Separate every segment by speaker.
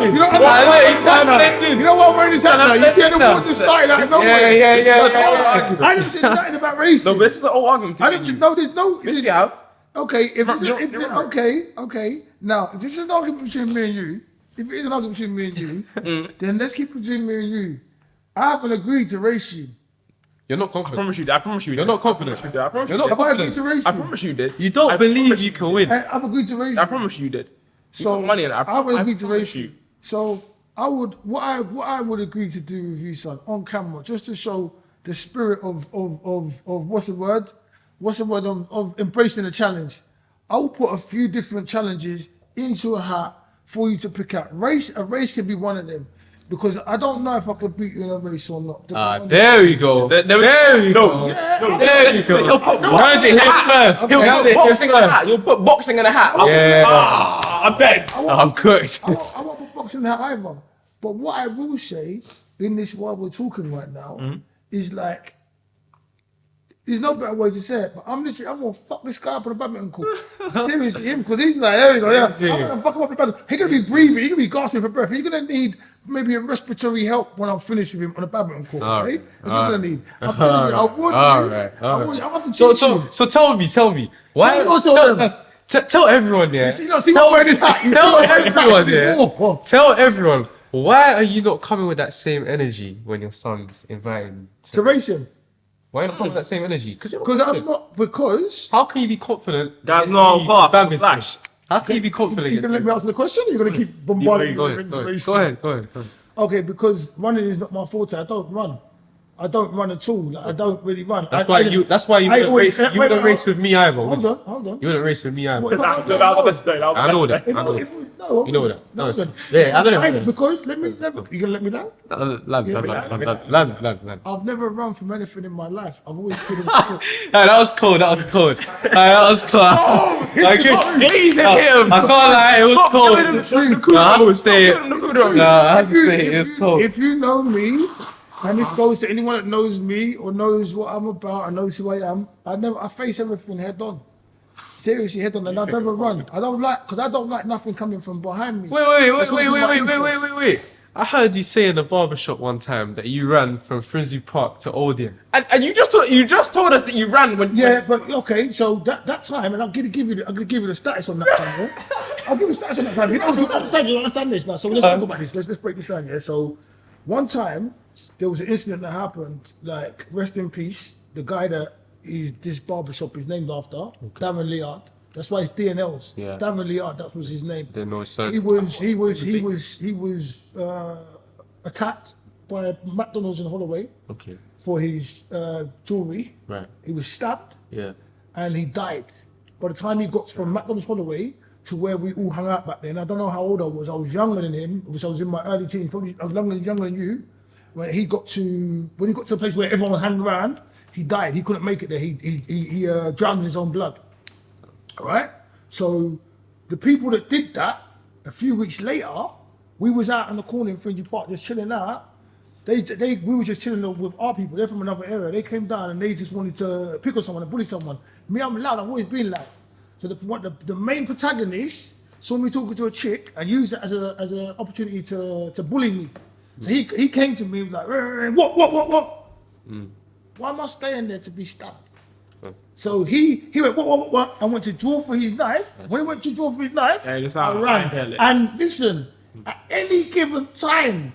Speaker 1: You know what I'm wearing this hat now? You see the words that started out of nowhere.
Speaker 2: Yeah.
Speaker 1: I didn't say something about race.
Speaker 3: No, but this is an old argument.
Speaker 1: I didn't. No, there's no.
Speaker 3: Yes, you have.
Speaker 1: Okay, okay. Now, if this is an argument between me and you, if it is an argument between me and you, then let's keep it between me and you. I haven't agreed to race you.
Speaker 2: You're not confident.
Speaker 3: I promise you.
Speaker 2: You're not confident.
Speaker 3: I promise
Speaker 2: You're
Speaker 3: you.
Speaker 2: not
Speaker 1: Have I agreed
Speaker 2: confident.
Speaker 1: to race
Speaker 3: I
Speaker 1: you?
Speaker 3: promise you did.
Speaker 2: You don't believe you can win.
Speaker 1: I've agreed to race you.
Speaker 3: I promise you did.
Speaker 1: So
Speaker 3: money in it.
Speaker 1: I would agree to
Speaker 3: promise
Speaker 1: race you. So I would what I would agree to do with you, son, on camera, just to show the spirit of what's the word? Of embracing the challenge. I will put a few different challenges into a hat for you to pick out. A race can be one of them. Because I don't know if I could beat you in a race or not.
Speaker 2: There we go. There we go. There you go. Heard it here first.
Speaker 3: You'll put boxing in a hat. I'm dead.
Speaker 2: I'm cooked.
Speaker 1: I won't put boxing in that either. But what I will say in this while we're talking right now is like, there's no better way to say it, but I'm gonna fuck this guy up on a badminton court. Seriously, him, because he's like, there we go, yeah. I'm gonna fuck him up on a badminton. He's gonna be breathing, he's gonna be gasping for breath. He's gonna need maybe a respiratory help when I'm finished with him on a badminton court, okay? That's what I'm gonna need. I'm telling you, I would. I'll have to teach you.
Speaker 2: So tell me, why? Tell everyone, yeah.
Speaker 1: See what I'm wearing this hat.
Speaker 2: Tell everyone, yeah. Tell everyone, why are you not coming with that same energy when your son's inviting
Speaker 1: to race him?
Speaker 2: Why are you not coming with that same energy?
Speaker 1: Because I'm not. Because
Speaker 2: how can you be confident?
Speaker 3: That's not
Speaker 2: Flash. How can you be confident?
Speaker 1: You gonna let me answer the question? Or you're gonna keep bombarding me with information?
Speaker 2: Go ahead.
Speaker 1: Okay, because running is not my forte. I don't run. I don't run at all. Like, I don't really run.
Speaker 2: That's why you wouldn't race. You wouldn't race with me either.
Speaker 1: Hold on.
Speaker 2: You wouldn't race with me either.
Speaker 3: I
Speaker 2: know that. You know that. No, yeah, I don't know.
Speaker 1: Because you gonna let me down?
Speaker 2: Land.
Speaker 1: I've never run from anything in my life. I've always been in
Speaker 2: That was cold. That was class. I can't lie, it was cold. I have to say it. It's cold.
Speaker 1: If you know me, and this goes to anyone that knows me or knows what I'm about and knows who I am, I face everything head on. Seriously, head on, and I never run. I don't like nothing coming from behind me.
Speaker 2: Wait. I heard you say in the barbershop one time that you ran from Frimsby Park to Odeon.
Speaker 3: And you just told us that you ran when.
Speaker 1: Yeah, but okay, so that time, and I'm gonna give you the status on that time. Yeah? I'll give you the status on that time. You understand this now. So let's talk about this. Let's break this down. Yeah. So one time there was an incident that happened. Like, rest in peace, the guy that is this barbershop is named after, Darren Leard. That's why it's DNLs.
Speaker 2: Yeah.
Speaker 1: Darren Leard, that was his name.
Speaker 2: Didn't know his son.
Speaker 1: He was attacked by McDonald's in Holloway.
Speaker 2: Okay.
Speaker 1: For his jewelry.
Speaker 2: Right.
Speaker 1: He was stabbed.
Speaker 2: Yeah.
Speaker 1: And he died. By the time he got from McDonald's Holloway to where we all hung out back then, I don't know how old I was. I was younger than him. I was in my early teens. Probably I was younger than you. When he got to the place where everyone was hanging around, he died. He couldn't make it there. He drowned in his own blood. All right. So the people that did that, a few weeks later, we was out in the corner in Fringy Park just chilling out. We were just chilling with our people. They're from another area. They came down and they just wanted to pick on someone and bully someone. Me, I'm loud. I've always been loud. So the main protagonist saw me talking to a chick and used it as an opportunity to bully me. So he came to me like, what? Why am I staying there to be stabbed? So he went, what? I went to draw for his knife. When he went to draw for his knife, I ran. And listen, at any given time,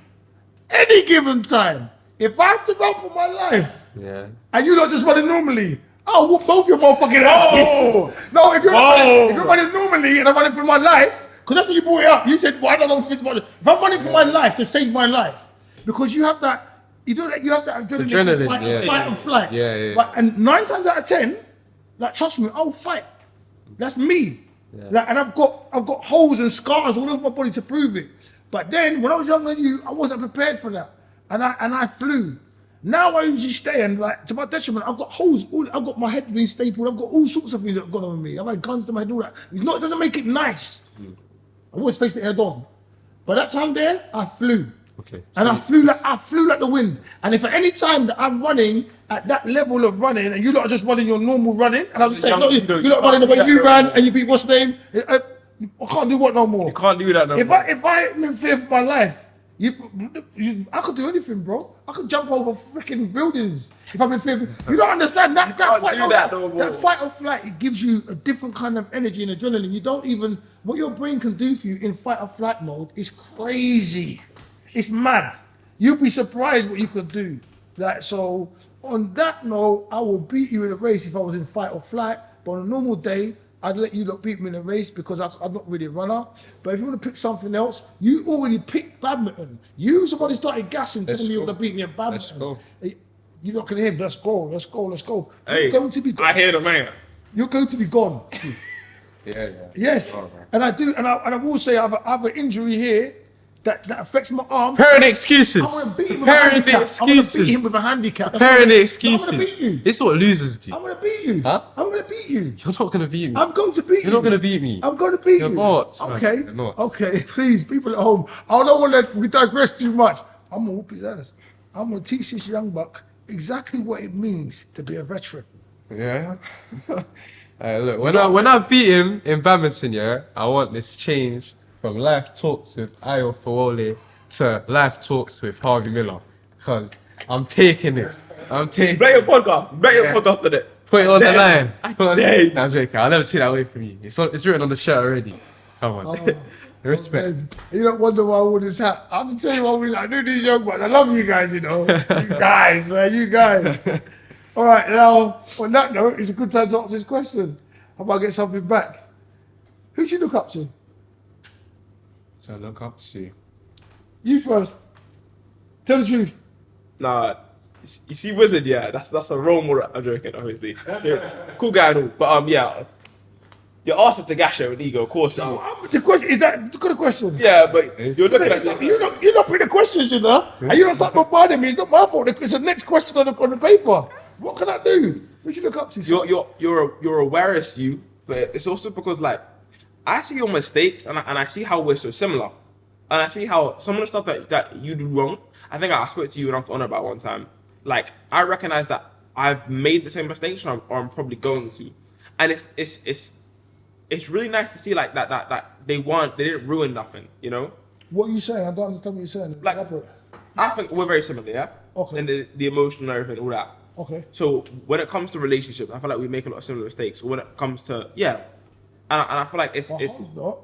Speaker 1: if I have to run for my life, and you're not just running normally, I'll whoop both your motherfucking asses. No, if you're running normally and I'm running for my life, because that's what you brought it up. You said, well, I don't know if I'm running for my life to save my life, because you have that adrenaline, fight and flight.
Speaker 2: Yeah.
Speaker 1: But, and 9 times out of 10, like, trust me, I'll fight. That's me. Yeah. Like, and I've got holes and scars all over my body to prove it. But then, when I was younger than you, I wasn't prepared for that, and I flew. Now I usually stay, and like, to my detriment, I've got holes. I've got my head being stapled. I've got all sorts of things that have gone on with me. I've had guns to my head and all that. It doesn't make it nice. I always faced it head on. But that time there, I flew.
Speaker 2: Okay.
Speaker 1: And I flew like the wind. And if at any time that I'm running at that level of running, and you're not just running your normal running, and I'm just saying, no, you're not running the way you ran, and you beat what's name, I can't do what no more.
Speaker 3: You can't do that no
Speaker 1: If
Speaker 3: more.
Speaker 1: I'm in fear for my life, I could do anything, bro. I could jump over freaking buildings if I'm in fear. You don't understand that
Speaker 3: can't
Speaker 1: fight.
Speaker 3: do that no more.
Speaker 1: That fight or flight, it gives you a different kind of energy and adrenaline. You don't even what your brain can do for you in fight or flight mode is crazy. It's mad. You'd be surprised what you could do. Like so. On that note, I will beat you in a race if I was in fight or flight. But on a normal day, I'd let you lot beat me in a race because I'm not really a runner. But if you want to pick something else, you already picked badminton. You somebody started gassing telling me you want to beat me at badminton.
Speaker 2: go.
Speaker 1: You're not going to hear, let's go.
Speaker 3: Hey,
Speaker 1: You're going to be
Speaker 3: I
Speaker 1: gone.
Speaker 3: hear the man.
Speaker 1: You're going to be gone.
Speaker 2: Yeah.
Speaker 1: Yes.
Speaker 2: Oh, man.
Speaker 1: And I do, and I will say I have an injury here that affects my arm.
Speaker 2: Preparing excuses.
Speaker 1: I want to beat him with a
Speaker 2: Preparing
Speaker 1: handicap.
Speaker 2: the
Speaker 1: I want to beat him
Speaker 2: excuses.
Speaker 1: with a handicap. That's
Speaker 2: Preparing
Speaker 1: what
Speaker 2: the
Speaker 1: I'm
Speaker 2: excuses.
Speaker 1: going to beat you.
Speaker 2: This is what losers do.
Speaker 1: I'm going to beat you.
Speaker 2: Huh?
Speaker 1: I'm going to beat you.
Speaker 2: You're not gonna beat me.
Speaker 1: I'm going to beat you.
Speaker 2: You're not gonna beat me.
Speaker 1: I'm going to beat
Speaker 2: You're
Speaker 1: you.
Speaker 2: not, man.
Speaker 1: Okay.
Speaker 2: You're not.
Speaker 1: Okay. Please, people at home. I don't want to we digress too much. I'm going to whoop his ass. I'm going to teach this young buck exactly what it means to be a veteran.
Speaker 2: Yeah. Look, when I beat him in badminton, yeah, I want this change from live talks with Fawole to live talks with Harvey Miller, because I'm taking this. I'm taking.
Speaker 3: Bet your podcast. Bet your podcast on it.
Speaker 2: Put it on the
Speaker 3: Damn.
Speaker 2: line. Put it on
Speaker 3: Damn.
Speaker 2: the line. I'm joking. I'll never take that away from you. It's written on the shirt already. Come on. Respect.
Speaker 1: Man, you don't wonder why I wore this hat. I'm just telling you what I do these young bucks. I love you guys, you know. You guys, man, you guys. All right, now, on that note, it's a good time to answer this question. How about I get something back? Who do you look up to?
Speaker 2: So look up to.
Speaker 1: You first. Tell the truth.
Speaker 3: Nah, you see Wizard, yeah, that's a role model. I'm joking, obviously. Yeah, cool guy and all, but yeah, you're asked to gash with ego, of course.
Speaker 1: So, the question is that a good question.
Speaker 3: Yeah, but you're looking at this.
Speaker 1: You're not putting the questions, you know. And you don't start bombarding me. It's not my fault. It's the next question on the paper. What can I do? Who do you look up to? son?
Speaker 3: You're aware as you, but it's also because like I see your mistakes and I see how we're so similar, and I see how some of the stuff that you do wrong. I think I spoke to you and I'm on about one time. Like I recognize that I've made the same mistakes, or I'm probably going to, and it's really nice to see like that they didn't ruin nothing, you know.
Speaker 1: What are you saying? I don't understand what you're saying.
Speaker 3: Like-
Speaker 1: Elaborate.
Speaker 3: I think we're very similar, yeah.
Speaker 1: Okay.
Speaker 3: And the emotional and everything, all that.
Speaker 1: Okay.
Speaker 3: So when it comes to relationships, I feel like we make a lot of similar mistakes. When it comes to and I feel like it's
Speaker 1: Not.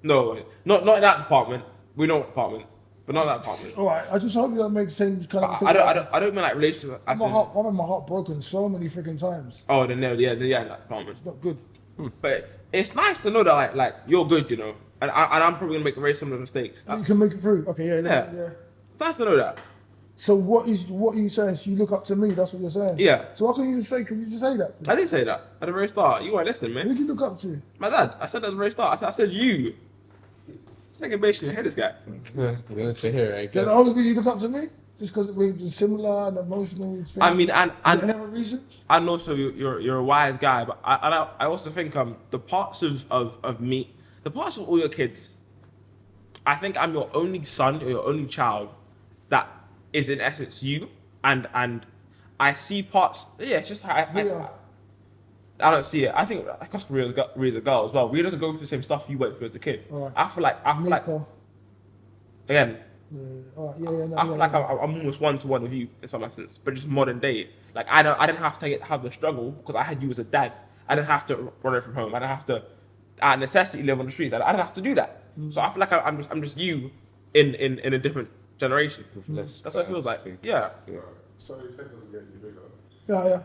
Speaker 3: no, not in that department. We know what department, but not in that department.
Speaker 1: All right. I just hope you don't make the same kind of.
Speaker 3: I don't mean like relationships.
Speaker 1: I've had my heart broken so many freaking times.
Speaker 3: Oh, then yeah, in that department.
Speaker 1: It's not good.
Speaker 3: But it's nice to know that like you're good, you know, and I'm probably gonna make very similar mistakes.
Speaker 1: You can make it through. Okay. Yeah.
Speaker 3: It's nice to know that.
Speaker 1: So what are you saying? So you look up to me? That's what you're saying.
Speaker 3: Yeah.
Speaker 1: So why can't you just say? Can you just say that?
Speaker 3: I didn't say that at the very start. You weren't listening,
Speaker 1: Who
Speaker 3: man.
Speaker 1: did you look up to?
Speaker 3: My dad. I said at the very start. I said you. Second base in your head, this guy.
Speaker 2: You're going to hear it
Speaker 1: Then
Speaker 2: again.
Speaker 1: the only reason you look up to me just because we're similar and emotional. Things.
Speaker 3: I mean, and
Speaker 1: any other reasons?
Speaker 3: I know, so you're a wise guy, but I also think the parts of me, the parts of all your kids, I think I'm your only son or your only child that is in essence you, and I see parts. Yeah, it's just I don't see it. I think because Ria's a girl as well. Ria doesn't go through the same stuff you went through as a kid.
Speaker 1: Alright.
Speaker 3: I feel like again.
Speaker 1: All right. Yeah.
Speaker 3: I feel like I'm almost one-to-one with you in some essence, but just modern day. Like I didn't have to have the struggle because I had you as a dad. I didn't have to run away from home. I didn't have to, out of necessity, live on the streets. I didn't have to do that. So I feel like I'm just you in a different generation. That's what it feels like. Yeah.
Speaker 4: So his head doesn't get any bigger.
Speaker 1: Yeah.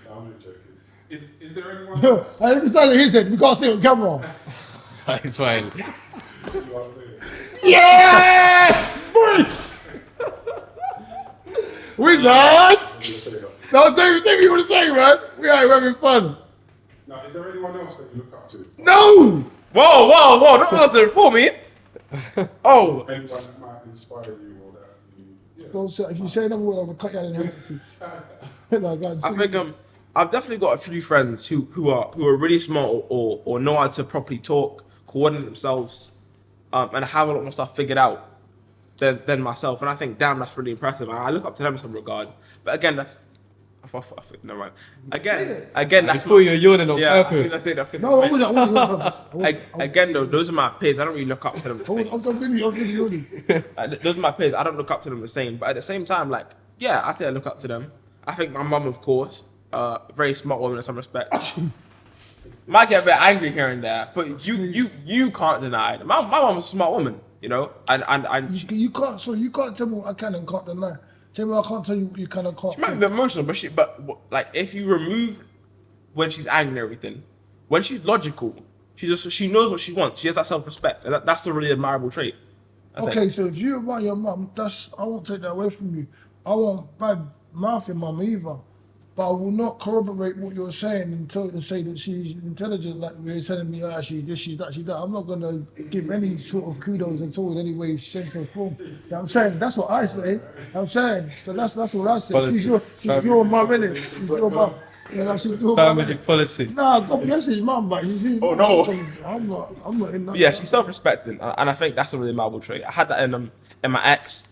Speaker 4: No, I'm only joking. Is there anyone else?
Speaker 1: I didn't decide his head. We can't see it on camera.
Speaker 2: It's fine.
Speaker 4: You know what I'm saying?
Speaker 1: Yeah! Wizard!
Speaker 4: I'm gonna say that.
Speaker 1: No, say everything you want to say, man. We're having fun.
Speaker 4: Now, is there anyone else that you look up to?
Speaker 1: No!
Speaker 3: Whoa! Don't answer it for me. Oh,
Speaker 4: Anyone that might inspire you or that you? Yeah.
Speaker 1: Don't say, if you say another word, I'm going to cut you out in the no, go on,
Speaker 3: I think I've definitely got a few friends who are really smart or know how to properly talk, coordinate themselves, and have a lot more stuff figured out than myself. And I think, damn, that's really impressive. I look up to them in some regard. But again, Never mind. Again,
Speaker 2: I
Speaker 3: that's
Speaker 2: thought you were yawning on
Speaker 3: yeah.
Speaker 2: purpose.
Speaker 3: I think
Speaker 1: No, I wasn't on purpose.
Speaker 3: Again, though, those are my peers. I don't really look up to them the same.
Speaker 1: I'm really.
Speaker 3: Those are my peers. I don't look up to them the same. But at the same time, like, yeah, I say I look up to them. I think my mum, of course, very smart woman in some respects. Might get a bit angry here and there, but you can't deny it. My mum's a smart woman, you know, and
Speaker 1: You can't. So you can't tell me what I can and can't deny. Tell me I can't tell you what you can and can't.
Speaker 3: she might be a bit emotional, but like if you remove when she's angry and everything, when she's logical, she knows what she wants. She has that self-respect, and that's a really admirable trait. I think.
Speaker 1: Okay, so if you admire your mum, I won't take that away from you. I won't bad mouth your mum either, but I will not corroborate what you're saying and say that she's intelligent, like you're telling me, she's this, she's that, she's that. I'm not gonna give any sort of kudos at all in any way, shape, or form. You know what I'm saying? That's what I say. I'm saying. So that's what I say.
Speaker 2: Politics.
Speaker 1: She's your mum, innit? She's your mum. You know, she's your mum.
Speaker 2: Family politics.
Speaker 1: Nah, God bless his mum, but she's his mum.
Speaker 3: no.
Speaker 1: I'm not in that.
Speaker 3: Yeah, she's self-respecting, and I think that's a really admirable trait. I had that in my ex.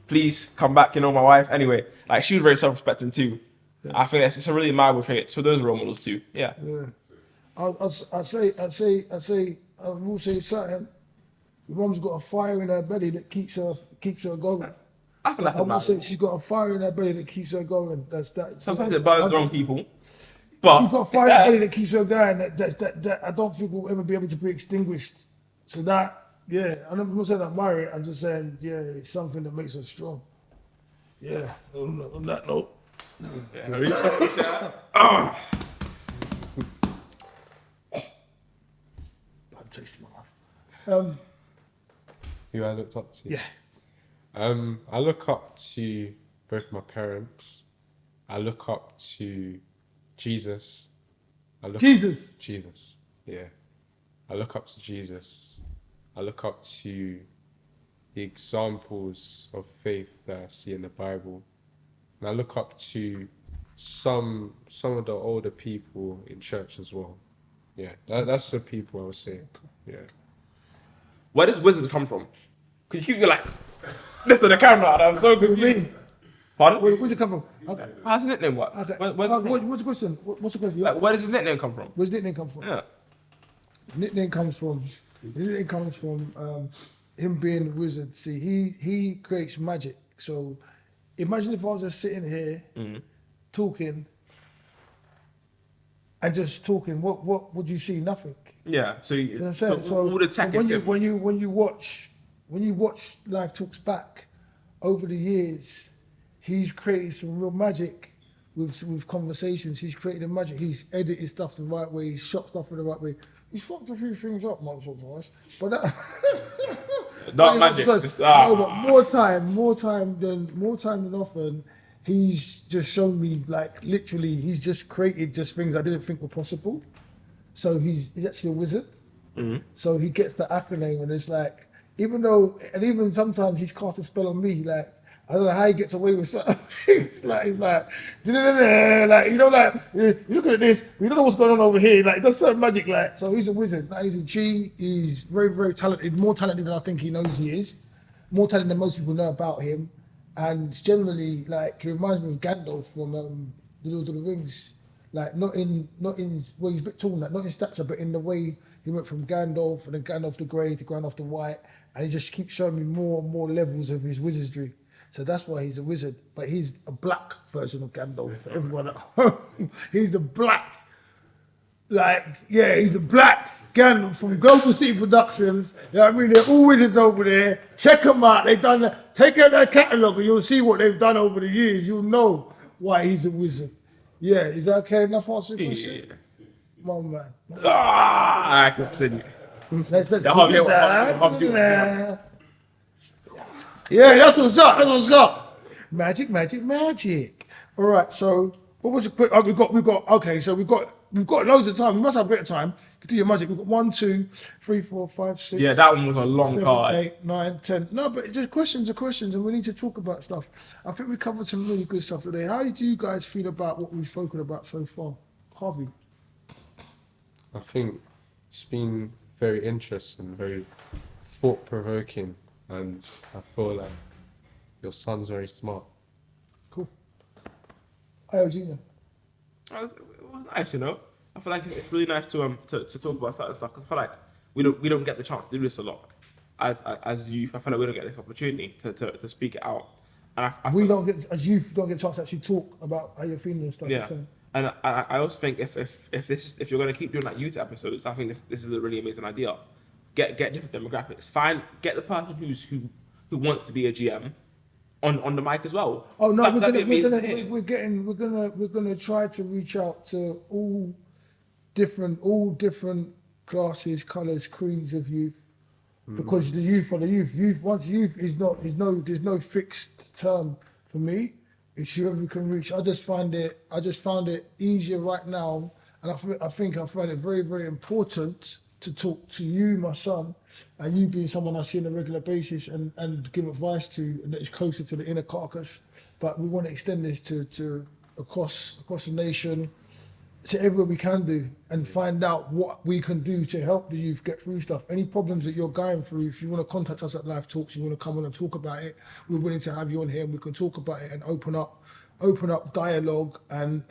Speaker 3: Please come back, you know, my wife. Anyway, like she was very self-respecting too. Yeah. I think it's a really admirable trait. So those are role models too. Yeah.
Speaker 1: Yeah. I will say something. Your mum's got a fire in her belly that keeps her going.
Speaker 3: I feel like
Speaker 1: I will say she's got a fire in her belly that keeps her going. That's that.
Speaker 3: Sometimes it burns the wrong people, but
Speaker 1: she's got a fire in her belly that keeps her going. That I don't think will ever be able to be extinguished. So that, yeah, I'm not saying I admire it. I'm just saying, yeah, it's something that makes her strong. Yeah. On that note.
Speaker 3: Yeah.
Speaker 1: Bad taste in my mouth.
Speaker 2: Who I looked up to?
Speaker 1: Yeah.
Speaker 2: I look up to both my parents. I look up to Jesus.
Speaker 1: Jesus.
Speaker 2: Jesus. Yeah. I look up to Jesus. I look up to the examples of faith that I see in the Bible. And I look up to some of the older people in church as well. Yeah, that's the people I would say. Yeah.
Speaker 3: Where does wisdom come from? Because you keep like, listen to the camera, and I'm so confused. Pardon?
Speaker 1: Where's it come from? Okay.
Speaker 3: How's his nickname work?
Speaker 1: Okay.
Speaker 3: Where's it from?
Speaker 1: What's the question? What's the question?
Speaker 3: Like, where does his nickname come from?
Speaker 1: Where's the nickname come from?
Speaker 3: Yeah.
Speaker 1: The nickname comes from him being a wizard. See, he creates magic. So imagine if I was just sitting here talking and just talking. What would you see? Nothing.
Speaker 3: Yeah. So,
Speaker 1: You know what I'm saying?
Speaker 3: so all the tech
Speaker 1: when
Speaker 3: is
Speaker 1: you
Speaker 3: him.
Speaker 1: when you watch Live Talks back over the years, he's created some real magic with conversations. He's created a magic. He's edited stuff the right way. He's shot stuff in the right way. He's fucked a few things up once or twice, but that
Speaker 3: Dark magic. Just,
Speaker 1: No, but more time than often, he's just shown me, like, literally, he's just created just things I didn't think were possible. So he's actually a wizard. Mm-hmm. So he gets the acronym, and it's like, even sometimes he's cast a spell on me, like, I don't know how he gets away with something. It's like, you look at this, you don't know what's going on over here. Like, he does certain magic, like, so he's a wizard. Like, he's a G. He's very, very talented, more talented than I think he knows he is, more talented than most people know about him. And generally, like, he reminds me of Gandalf from The Lord of the Rings. Like, not in, well, he's a bit tall, like, not in stature, but in the way he went from Gandalf and then Gandalf the Grey to Gandalf the White. And he just keeps showing me more and more levels of his wizardry. So that's why he's a wizard. But he's a black version of Gandalf for everyone at home. He's a black, he's a black Gandalf from Global City Productions. You know what I mean? They're all wizards over there. Check them out. Take out their catalogue and you'll see what they've done over the years. You'll know why he's a wizard. Yeah, is that okay enough answer your question?
Speaker 3: Yeah.
Speaker 1: Come on, man.
Speaker 3: I continue.
Speaker 1: Let's let
Speaker 3: Yeah,
Speaker 1: yeah, that's what's up. That's what's up. Magic. All right. So what was it? Oh, we've got. Okay. So we've got loads of time. We must have a bit of time. Continue magic. We've got 1, 2, 3, 4, 5, 6.
Speaker 3: Yeah, that one was a long
Speaker 1: 7,
Speaker 3: card.
Speaker 1: 8, 9, 10. No, but it's just questions are questions, and we need to talk about stuff. I think we covered some really good stuff today. How do you guys feel about what we've spoken about so far, Harvey?
Speaker 2: I think it's been very interesting, very thought-provoking, and I feel like your son's very smart.
Speaker 1: Cool. Gina.
Speaker 3: It was nice, you know. I feel like it's really nice to talk about certain stuff because I feel like we don't get the chance to do this a lot as youth. I feel like we don't get this opportunity to speak it out. And I
Speaker 1: We
Speaker 3: feel
Speaker 1: don't get, as youth, don't get a chance to actually talk about how you're feeling and stuff.
Speaker 3: yeah.
Speaker 1: So,
Speaker 3: And I also think if you're gonna keep doing like youth episodes, I think this is a really amazing idea. Get different demographics. Get the person who wants to be a GM on the mic as well.
Speaker 1: oh no,
Speaker 3: That'd be amazing to hear.
Speaker 1: we're gonna try to reach out to all different classes, colours, creeds of youth. Because the youth are the youth. Once youth is not, there's no fixed term for me. It's whoever we can reach. I just found it easier right now, and I find it very, very important to talk to you, my son, and you being someone I see on a regular basis and give advice to, and that is closer to the inner carcass. But we want to extend this to across the nation, to everywhere we can do, and find out what we can do to help the youth get through stuff. Any problems that you're going through, if you want to contact us at Life Talks, you want to come on and talk about it, we're willing to have you on here and we can talk about it and open up dialogue and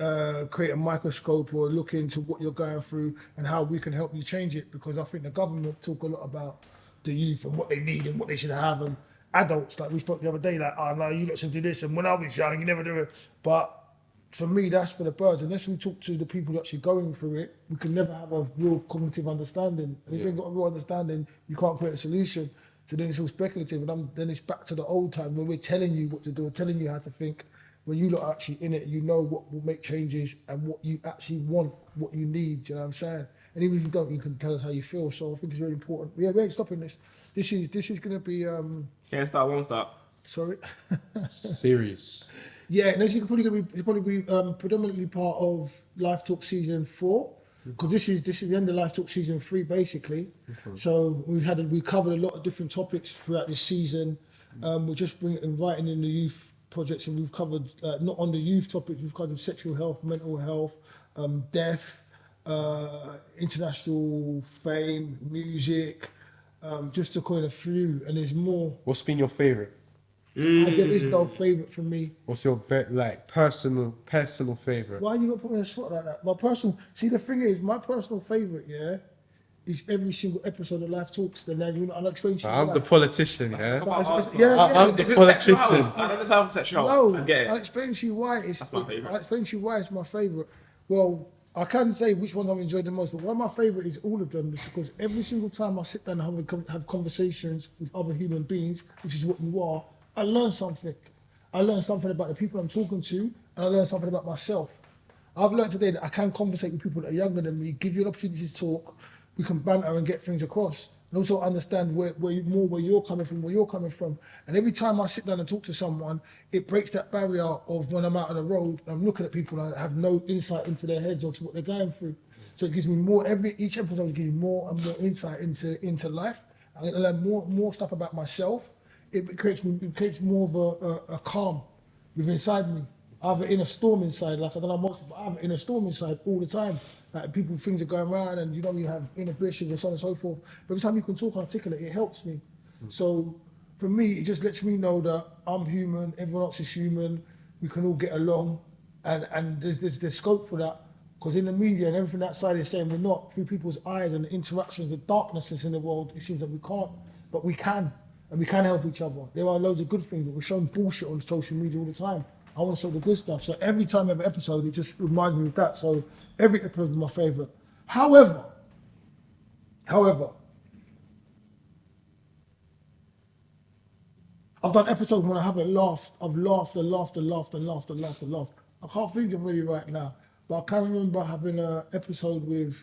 Speaker 1: create a microscope or look into what you're going through and how we can help you change it. Because I think the government talk a lot about the youth and what they need and what they should have, and adults, like we spoke the other day, like, oh no, you lot should do this, and when I was young, you never do it. But for me, that's for the birds. Unless we talk to the people actually going through it, we can never have a real cognitive understanding. And if you ain't got a real understanding, you can't create a solution. So then it's all speculative, and then it's back to the old time when we're telling you what to do, telling you how to think. When you lot are actually in it, you know what will make changes and what you actually want, what you need. You know what I'm saying? And even if you don't, you can tell us how you feel. So I think it's really important. Yeah, we ain't stopping this. This is going to be.
Speaker 3: Can't start, won't start.
Speaker 1: Sorry.
Speaker 2: Series.
Speaker 1: Yeah, and this is probably going to be predominantly part of Life Talk season 4, because this is the end of Life Talk season 3 basically. So we covered a lot of different topics throughout this season. We're just inviting in the youth projects, and we've covered not on the youth topics. We've covered sexual health, mental health, death, international fame, music, just to coin a few. And there's more.
Speaker 2: What's been your favorite?
Speaker 1: There is no favourite for me.
Speaker 2: What's your personal favorite?
Speaker 1: Why you gonna put me in a spot like that? The thing is, my personal favourite, yeah, is every single episode of Life Talks. Then I'll explain to you.
Speaker 2: I'm
Speaker 1: why.
Speaker 2: the politician, yeah.
Speaker 1: But it's-
Speaker 2: I'm the
Speaker 3: Is it
Speaker 2: politician.
Speaker 3: sexual health? I don't know how sexual health.
Speaker 1: No,
Speaker 3: I get it.
Speaker 1: I'll explain to you why it's.
Speaker 3: That's my favourite.
Speaker 1: I'll explain to you why it's my favourite. Well, I can't say which ones I've enjoyed the most, but one of my favourite is all of them, because every single time I sit down and have conversations with other human beings, which is what you are, I learn something. I learn something about the people I'm talking to, and I learn something about myself. I've learned today that I can conversate with people that are younger than me, give you an opportunity to talk, we can banter and get things across. And also understand where you're coming from. And every time I sit down and talk to someone, it breaks that barrier of when I'm out on the road, I'm looking at people and I have no insight into their heads or to what they're going through. So it gives me more, each episode gives me more and more insight into life. I learn more stuff about myself. It creates more of a calm within inside me. I have an inner storm inside, like I don't know most people, I have an inner storm inside all the time. Like things are going around and you have inhibitions and so on and so forth. But every time you can talk and articulate, it helps me. So for me, it just lets me know that I'm human, everyone else is human, we can all get along, and there's scope for that. Because in the media and everything outside is saying we're not, through people's eyes and the interactions, the darkness that's in the world, it seems that we can't, but we can. And we can help each other. There are loads of good things, but we're showing bullshit on social media all the time. I want to show the good stuff. So every time I have an episode, it just reminds me of that. So every episode is my favourite. However, I've done episodes when I haven't laughed. I've laughed. I can't think of any right now, but I can remember having an episode with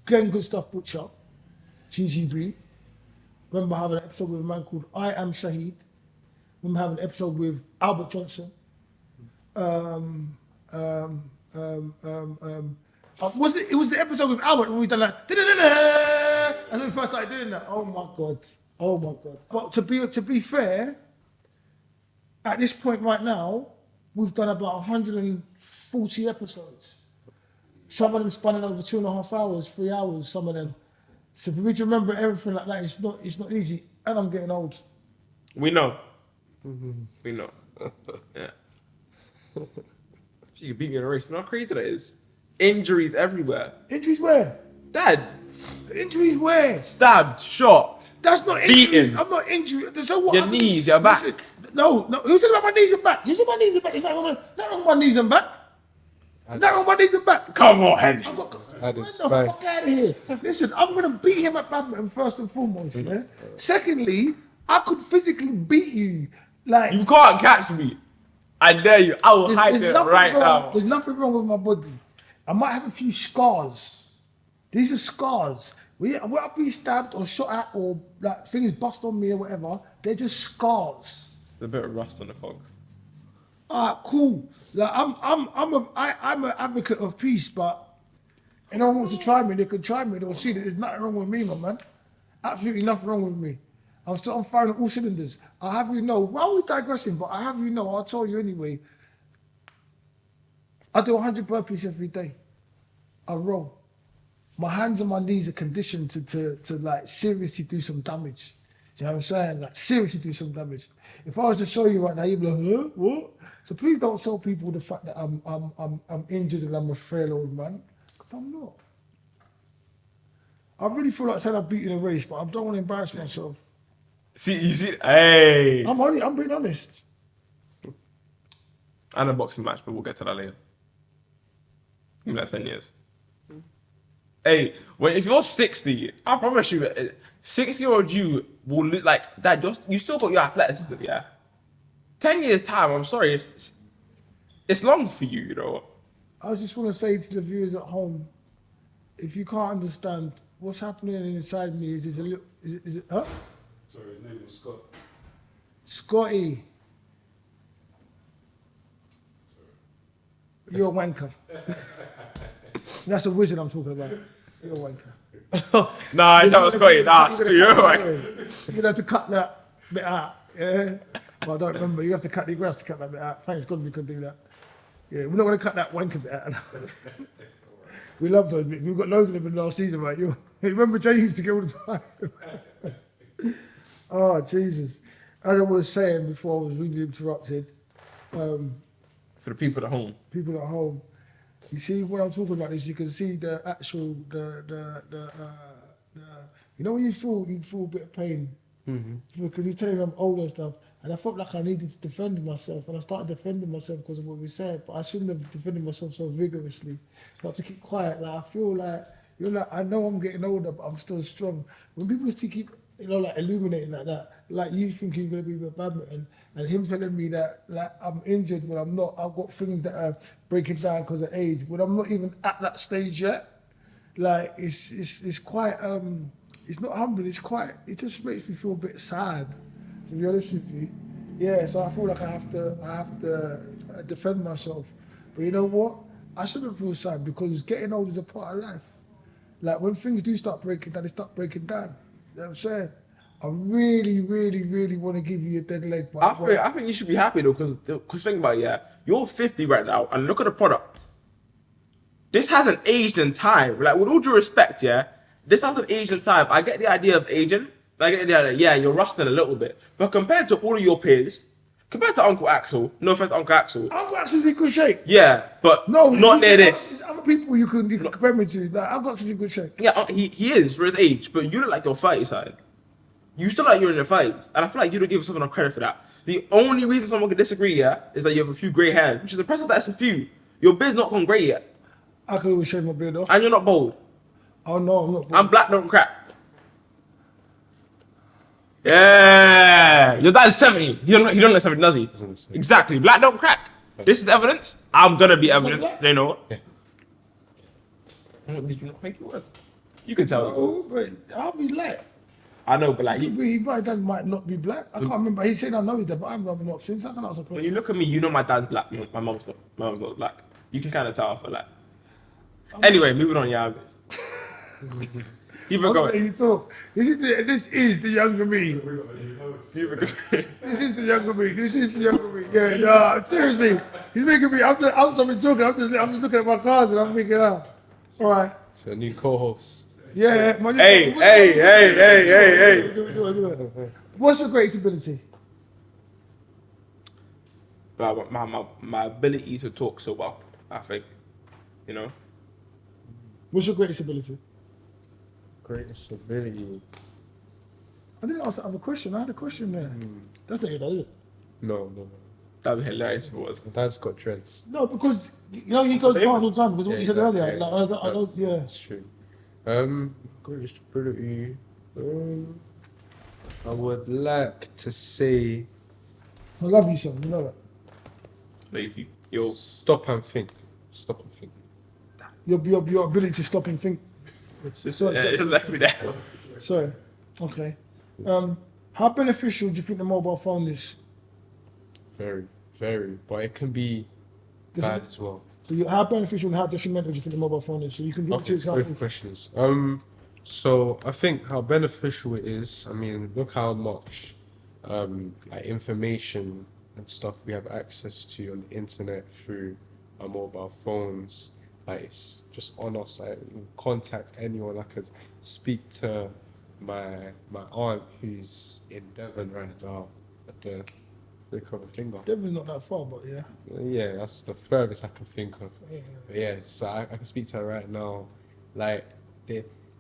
Speaker 1: Glenn Goodstuff Butcher, GGB. Remember having an episode with a man called I Am Shahid. Remember having an episode with Albert Johnson. It was the episode with Albert when we done like da-da-da-da. That's when we first started doing that. Oh my god. But to be fair, at this point right now, we've done about 140 episodes. Some of them spanning over 2.5 hours, 3 hours, some of them. So for me to remember everything like that, it's not easy. And I'm getting old.
Speaker 3: We know. We know. Yeah. She could beat me in a race. You know how crazy that is? Injuries everywhere.
Speaker 1: Injuries where?
Speaker 3: Dad,
Speaker 1: Injuries where?
Speaker 3: stabbed, shot.
Speaker 1: That's not
Speaker 3: Beaten.
Speaker 1: injuries. I'm not injured. So what?
Speaker 3: Your knees, your back.
Speaker 1: Listen, no. Who said about my knees and back? You said my knees and back. It's not wrong with my knees and back. It's not wrong with my knees and back.
Speaker 3: Come on.
Speaker 1: Get the fuck out of here. Listen, I'm going to beat him at badminton first and foremost. Yeah? Secondly, I could physically beat you. Like,
Speaker 3: You can't catch me. I dare you. I will hide it
Speaker 1: nothing
Speaker 3: right
Speaker 1: wrong.
Speaker 3: now.
Speaker 1: There's nothing wrong with my body. I might have a few scars. These are scars. Where I've been stabbed or shot at or like things bust on me or whatever, they're just scars.
Speaker 3: There's a bit of rust on the fogs.
Speaker 1: Alright, cool. Like I'm an advocate of peace, but anyone wants to try me, they can try me. They'll see that there's nothing wrong with me, my man. Absolutely nothing wrong with me. I'm firing all cylinders. I have you know. Why are we digressing? But I have you know. I'll tell you anyway. I do 100 burpees every day. I roll. My hands and my knees are conditioned to like seriously do some damage. You know what I'm saying? Like seriously do some damage. If I was to show you right now, you'd be like, huh? What? So please don't tell people the fact that I'm injured and I'm a frail old man, because I'm not. I really feel like saying I've beaten a race, but I don't want to embarrass myself.
Speaker 3: See, hey.
Speaker 1: I'm being honest.
Speaker 3: And a boxing match, but we'll get to that later. Give me like 10 years. Hey, if you're 60, I promise you, 60-year-old you will look like that. You still got your athleticism, yeah? 10 years' time, I'm sorry, it's long for you, you know?
Speaker 1: I just want to say to the viewers at home, if you can't understand what's happening inside me, is it, huh?
Speaker 4: Sorry, his name was Scott.
Speaker 1: Scotty. You're a wanker. That's a wizard I'm talking about. You're a wanker.
Speaker 3: Nah, that was great. Nah,
Speaker 1: You're gonna have to cut that bit out. Yeah. Well, I don't remember. You have to cut. You're gonna have to cut that bit out. Thanks God we could do that. Yeah, we're not gonna cut that wanker bit out. We love those bits. We've got loads of them in last season, right? You remember Jay used to get all the time. Oh Jesus! As I was saying before, I was really interrupted.
Speaker 3: For the people at home.
Speaker 1: People at home. You see what I'm talking about is you can see the actual you know when you feel a bit of pain because he's telling me I'm old and stuff, and I felt like I needed to defend myself, and I started defending myself because of what we said, but I shouldn't have defended myself so vigorously. Not to keep quiet. Like I feel like I know I'm getting older, but I'm still strong. When people still keep like illuminating like that, like you think you're gonna be with badminton, and him telling me that like I'm injured when I'm not. I've got things that are breaking down because of age. When I'm not even at that stage yet, like it's quite it's not humbling. It just makes me feel a bit sad, to be honest with you. Yeah, so I feel like I have to defend myself. But you know what? I shouldn't feel sad because getting old is a part of life. Like when things do start breaking down, they start breaking down. You know what I'm saying? I really, really, really want to give you a dead leg. But
Speaker 3: I think you should be happy though, because think about it, yeah, you're 50 right now, and look at the product. This hasn't aged in time. Like with all due respect, yeah, this hasn't aged in time. I get the idea of aging. I get the idea that yeah, you're rusting a little bit, but compared to all of your peers, compared to Uncle Axel, no offense, Uncle Axel.
Speaker 1: Uncle Axel's in good shape.
Speaker 3: Yeah, but not near this.
Speaker 1: There's other people you can compare me to. Like Uncle Axel's in good shape.
Speaker 3: Yeah, he is for his age, but you look like you're 30 side. You still like you're in your 30s, and I feel like you don't give yourself enough credit for that. The only reason someone could disagree, yeah, is that you have a few grey hairs, which is impressive. That's a few. Your beard's not gone grey yet,
Speaker 1: I can always shave my beard off.
Speaker 3: and you're not bald.
Speaker 1: Oh no, I'm not.
Speaker 3: I'm black, don't crack. Yeah, your dad's 70. He don't look 70, does he? Exactly. Black don't crack. This is evidence. I'm gonna be evidence. You know what? Did you not think it was? You can tell.
Speaker 1: Oh, but I'll be light.
Speaker 3: I know, but like,
Speaker 1: He might not be black. I can't remember. He said I know he's there, but I'm rubbing off since I can ask a
Speaker 3: when
Speaker 1: question.
Speaker 3: you look at me, you know my dad's black. My mom's not. My mom's not black. You can kind of tell. I feel like. Anyway, moving on. Yeah. Keep it going.
Speaker 1: So this is the younger me.
Speaker 3: Keep it going.
Speaker 1: This is the younger me. This is the younger me. Yeah, no, seriously. He's making me. I'm just talking. I'm just looking at my cards and I'm thinking, all right.
Speaker 2: It's a new co-host.
Speaker 1: Yeah.
Speaker 3: Hey.
Speaker 1: Do it. What's your greatest ability?
Speaker 3: my ability to talk so well. I think, you know.
Speaker 1: What's your greatest ability?
Speaker 2: Greatest ability.
Speaker 1: I didn't ask that other question. I had a question there. That's not it, is it?
Speaker 2: No.
Speaker 3: That'd be hilarious if it was.
Speaker 2: My dad's got dreads.
Speaker 1: No, because you know he goes past all the time because what you said
Speaker 2: exactly,
Speaker 1: earlier. Like, I don't, yeah.
Speaker 2: That's true. Greatest ability. I would like to say
Speaker 1: I love you, son. You know that.
Speaker 3: Lazy. Yo.
Speaker 2: stop and think. Stop and think.
Speaker 1: Your ability to stop and think.
Speaker 3: Just left me there.
Speaker 1: Sorry. Okay. How beneficial do you think the mobile phone is?
Speaker 2: Very, very. But it can be
Speaker 1: This
Speaker 2: bad
Speaker 1: is-
Speaker 2: as well.
Speaker 1: So how beneficial and how detrimental do you think the mobile phone is? So you can give it to
Speaker 2: Okay, so both
Speaker 1: examples.
Speaker 2: questions. So I think how beneficial it is. I mean, look how much like information and stuff we have access to on the internet through our mobile phones. Like it's just on us. I can contact anyone. I could speak to my aunt who's in Devon right now at the flick of a finger.
Speaker 1: Definitely not that far, but yeah.
Speaker 2: Yeah, that's the furthest I can think of.
Speaker 1: Yeah.
Speaker 2: But yeah, so I can speak to her right now. Like,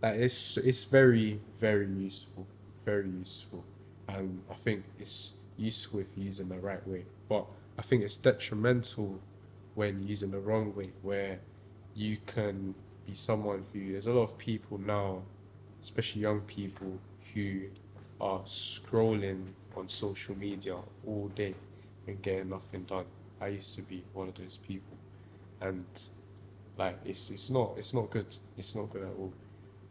Speaker 2: it's very, very useful. Very useful. And I think it's useful if you use it in the right way. But I think it's detrimental when using the wrong way, where you can be someone who, there's a lot of people now, especially young people, who are scrolling on social media all day and getting nothing done. I used to be one of those people, and like it's not good. It's not good at all.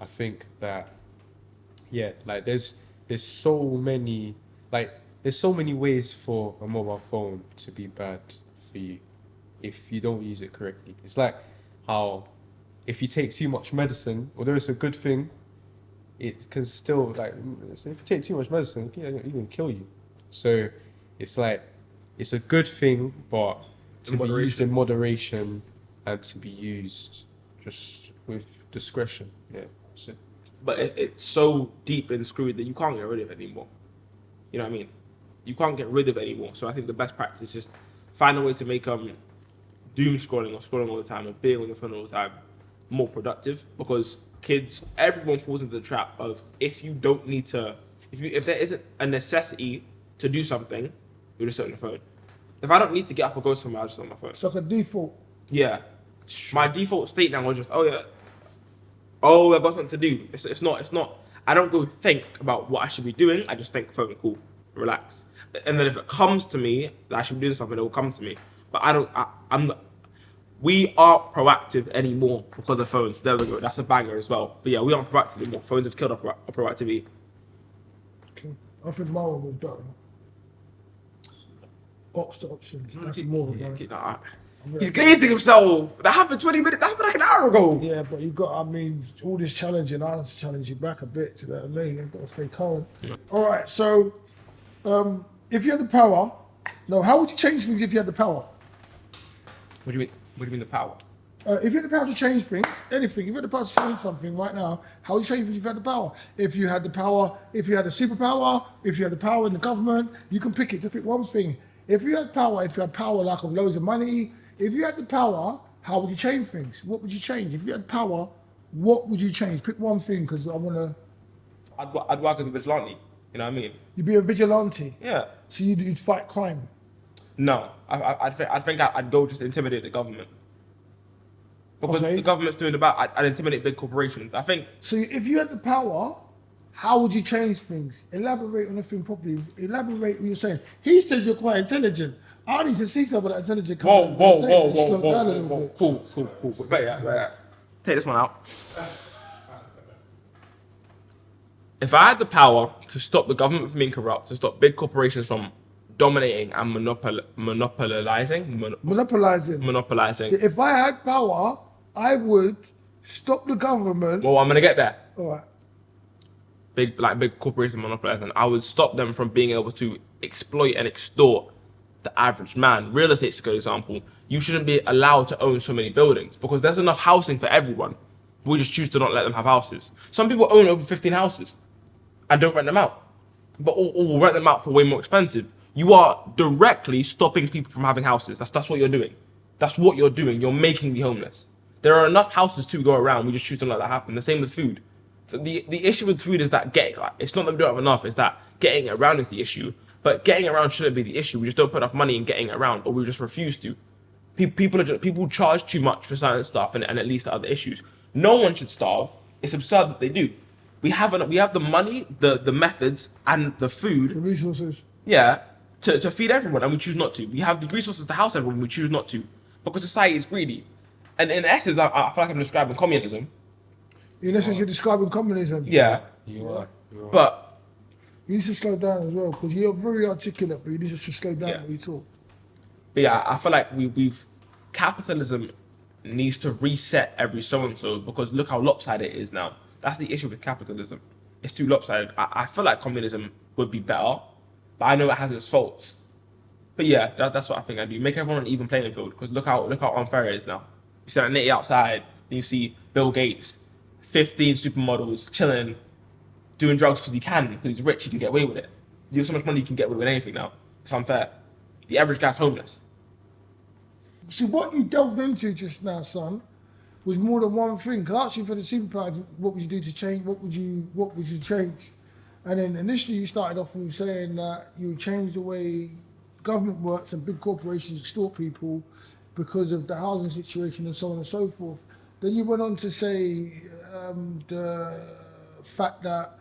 Speaker 2: I think that like there's so many ways for a mobile phone to be bad for you if you don't use it correctly. It's like how if you take too much medicine, although it's a good thing, it can still, like, if you take too much medicine, it can even kill you. So it's like, it's a good thing, but to be used in moderation and to be used just with discretion. Yeah. So,
Speaker 3: But it's so deep and screwed that you can't get rid of it anymore. You know what I mean? You can't get rid of it anymore. So I think the best practice is just find a way to make doom scrolling or scrolling all the time or being on your phone all the time more productive, because kids, everyone falls into the trap of if you don't need to, if there isn't a necessity to do something, you're just sit on your phone. If I don't need to get up or go somewhere, I'll just sit on my phone.
Speaker 1: It's like a default.
Speaker 3: Yeah. My default state now was just, I got something to do. It's not, I don't go think about what I should be doing. I just think, phone, cool, relax. And then if it comes to me that I should be doing something, it will come to me. But we aren't proactive anymore because of phones. There we go. That's a banger as well. But yeah, we aren't proactive anymore. Phones have killed our proactivity.
Speaker 1: Okay. I think my one was better. Ops to options. That's more.
Speaker 3: He's glazing himself. That happened 20 minutes. That happened like an hour ago.
Speaker 1: Yeah, but you got, all this challenging, I have to challenge you back a bit, you know what I mean? You've got to stay calm.
Speaker 3: Yeah.
Speaker 1: All right, so if you had the power, how would you change things if you had the power?
Speaker 3: What do you mean? What do you mean the power?
Speaker 1: If you had the power to change things, anything, if you had the power to change something right now, how would you change things if you had the power? If you had the power, if you had a superpower, if you had the power in the government, you can pick it, just pick one thing. If you had power like of loads of money, if you had the power, how would you change things? What would you change? If you had power, what would you change? Pick one thing, because I want to...
Speaker 3: I'd work as a vigilante. You know what I mean?
Speaker 1: You'd be a vigilante.
Speaker 3: Yeah.
Speaker 1: So you'd fight crime.
Speaker 3: No, I think I'd go just intimidate the government. Because
Speaker 1: Okay.
Speaker 3: the government's doing I'd intimidate big corporations. I think
Speaker 1: So if you had the power, how would you change things? Elaborate on the thing properly. Elaborate what you're saying. He says you're quite intelligent. I need to see some of that intelligent.
Speaker 3: Whoa.
Speaker 1: Slow down a little bit.
Speaker 3: Cool. Better. Take this one out. If I had the power to stop the government from being corrupt, to stop big corporations from dominating and monopolizing.
Speaker 1: So if I had power, I would stop the government.
Speaker 3: Well, I'm gonna get there.
Speaker 1: All right.
Speaker 3: Big corporations monopolizing. I would stop them from being able to exploit and extort the average man. Real estate's a good example. You shouldn't be allowed to own so many buildings because there's enough housing for everyone. We just choose to not let them have houses. Some people own over 15 houses and don't rent them out, but or rent them out for way more expensive. you are directly stopping people from having houses. That's what you're doing. That's what you're doing. You're making the homeless. There are enough houses to go around. We just choose to let that happen. The same with food. So the issue with food is that it's not that we don't have enough. It's that getting it around is the issue. But getting it around shouldn't be the issue. We just don't put enough money in getting it around, or we just refuse to. People charge too much for certain stuff, and it leads to other issues. No one should starve. It's absurd that they do. We have the money, the methods, and the food.
Speaker 1: The resources.
Speaker 3: Yeah, to feed everyone, and we choose not to. We have the resources to house everyone, we choose not to, because society is greedy. And in essence, I feel like I'm describing communism.
Speaker 1: In essence, you're describing communism.
Speaker 3: Yeah,
Speaker 2: You are.
Speaker 3: but
Speaker 1: You need to slow down as well, because you're very articulate, but you need to just slow down
Speaker 3: Yeah.
Speaker 1: when you talk.
Speaker 3: But yeah, I feel like we've capitalism needs to reset every so and so, because look how lopsided it is now. That's the issue with capitalism. It's too lopsided. I feel like communism would be better, but I know it has its faults. But yeah, that's what I think I do. Make everyone an even playing field, because look how unfair it is now. You see that nitty outside, and you see Bill Gates, 15 supermodels chilling, doing drugs because he can, because he's rich, he can get away with it. You have so much money, you can get away with anything now. It's unfair. The average guy's homeless.
Speaker 1: See, what you delved into just now, son, was more than one thing. Because I asked you for the superpower, what would you do to change? What would you change? And then initially you started off with saying that you would change the way government works and big corporations extort people because of the housing situation and so on and so forth. Then you went on to say the fact that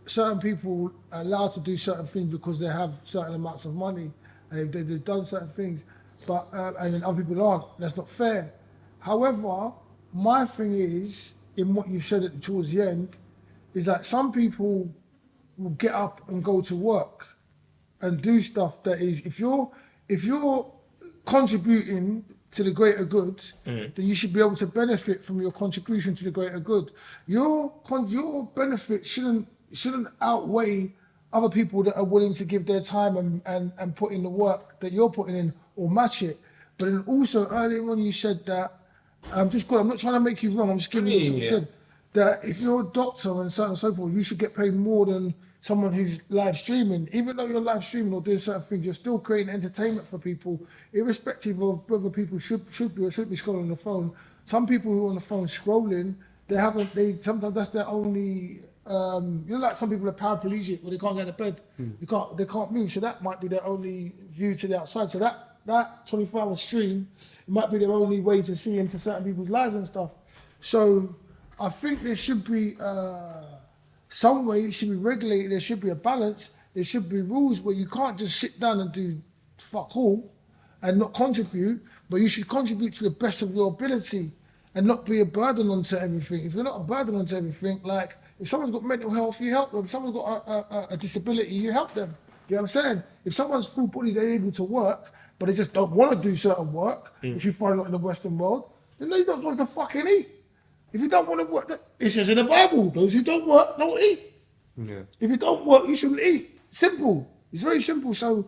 Speaker 1: certain people are allowed to do certain things because they have certain amounts of money and they've done certain things, but and then other people aren't. That's not fair. However, my thing is, in what you said towards the end, is that some people will get up and go to work and do stuff that is, if you're contributing to the greater good, then you should be able to benefit from your contribution to the greater good. Your benefit shouldn't outweigh other people that are willing to give their time and put in the work that you're putting in, or match it. But then also earlier on you said that, I'm not trying to make you wrong, I'm just giving you what you said, that if you're a doctor and so on and so forth, you should get paid more than someone who's live streaming. Even though you're live streaming or doing certain things, you're still creating entertainment for people, irrespective of whether people should be or shouldn't be scrolling on the phone. Some people who are on the phone scrolling, sometimes that's their only, like some people are paraplegic, where they can't get out of bed, they can't move, so that might be their only view to the outside. So that 24-hour stream, it might be their only way to see into certain people's lives and stuff. So I think there should be some way, it should be regulated, there should be a balance, there should be rules where you can't just sit down and do fuck all and not contribute, but you should contribute to the best of your ability and not be a burden onto everything. If you're not a burden onto everything, like if someone's got mental health, you help them. If someone's got a disability, you help them. You know what I'm saying? If someone's full body, they're able to work, but they just don't want to do certain work, which you find a lot in the Western world, then they're not supposed to fucking eat. If you don't want to work, it says in the Bible, those who don't work, don't eat.
Speaker 2: Yeah.
Speaker 1: If you don't work, you shouldn't eat. Simple. It's very simple. So,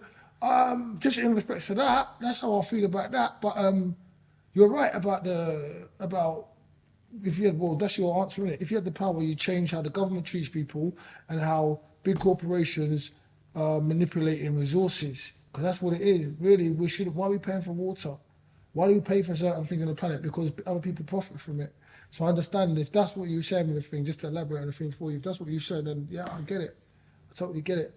Speaker 1: just in respect to that, that's how I feel about that. But you're right about if you had, well, that's your answer, isn't it? If you had the power, you change how the government treats people and how big corporations are manipulating resources. Because that's what it is. Really, why are we paying for water? Why do we pay for certain things on the planet? Because other people profit from it. So I understand if that's what you're saying with the thing, just to elaborate on the thing for you, if that's what you said, then yeah, I get it. I totally get it.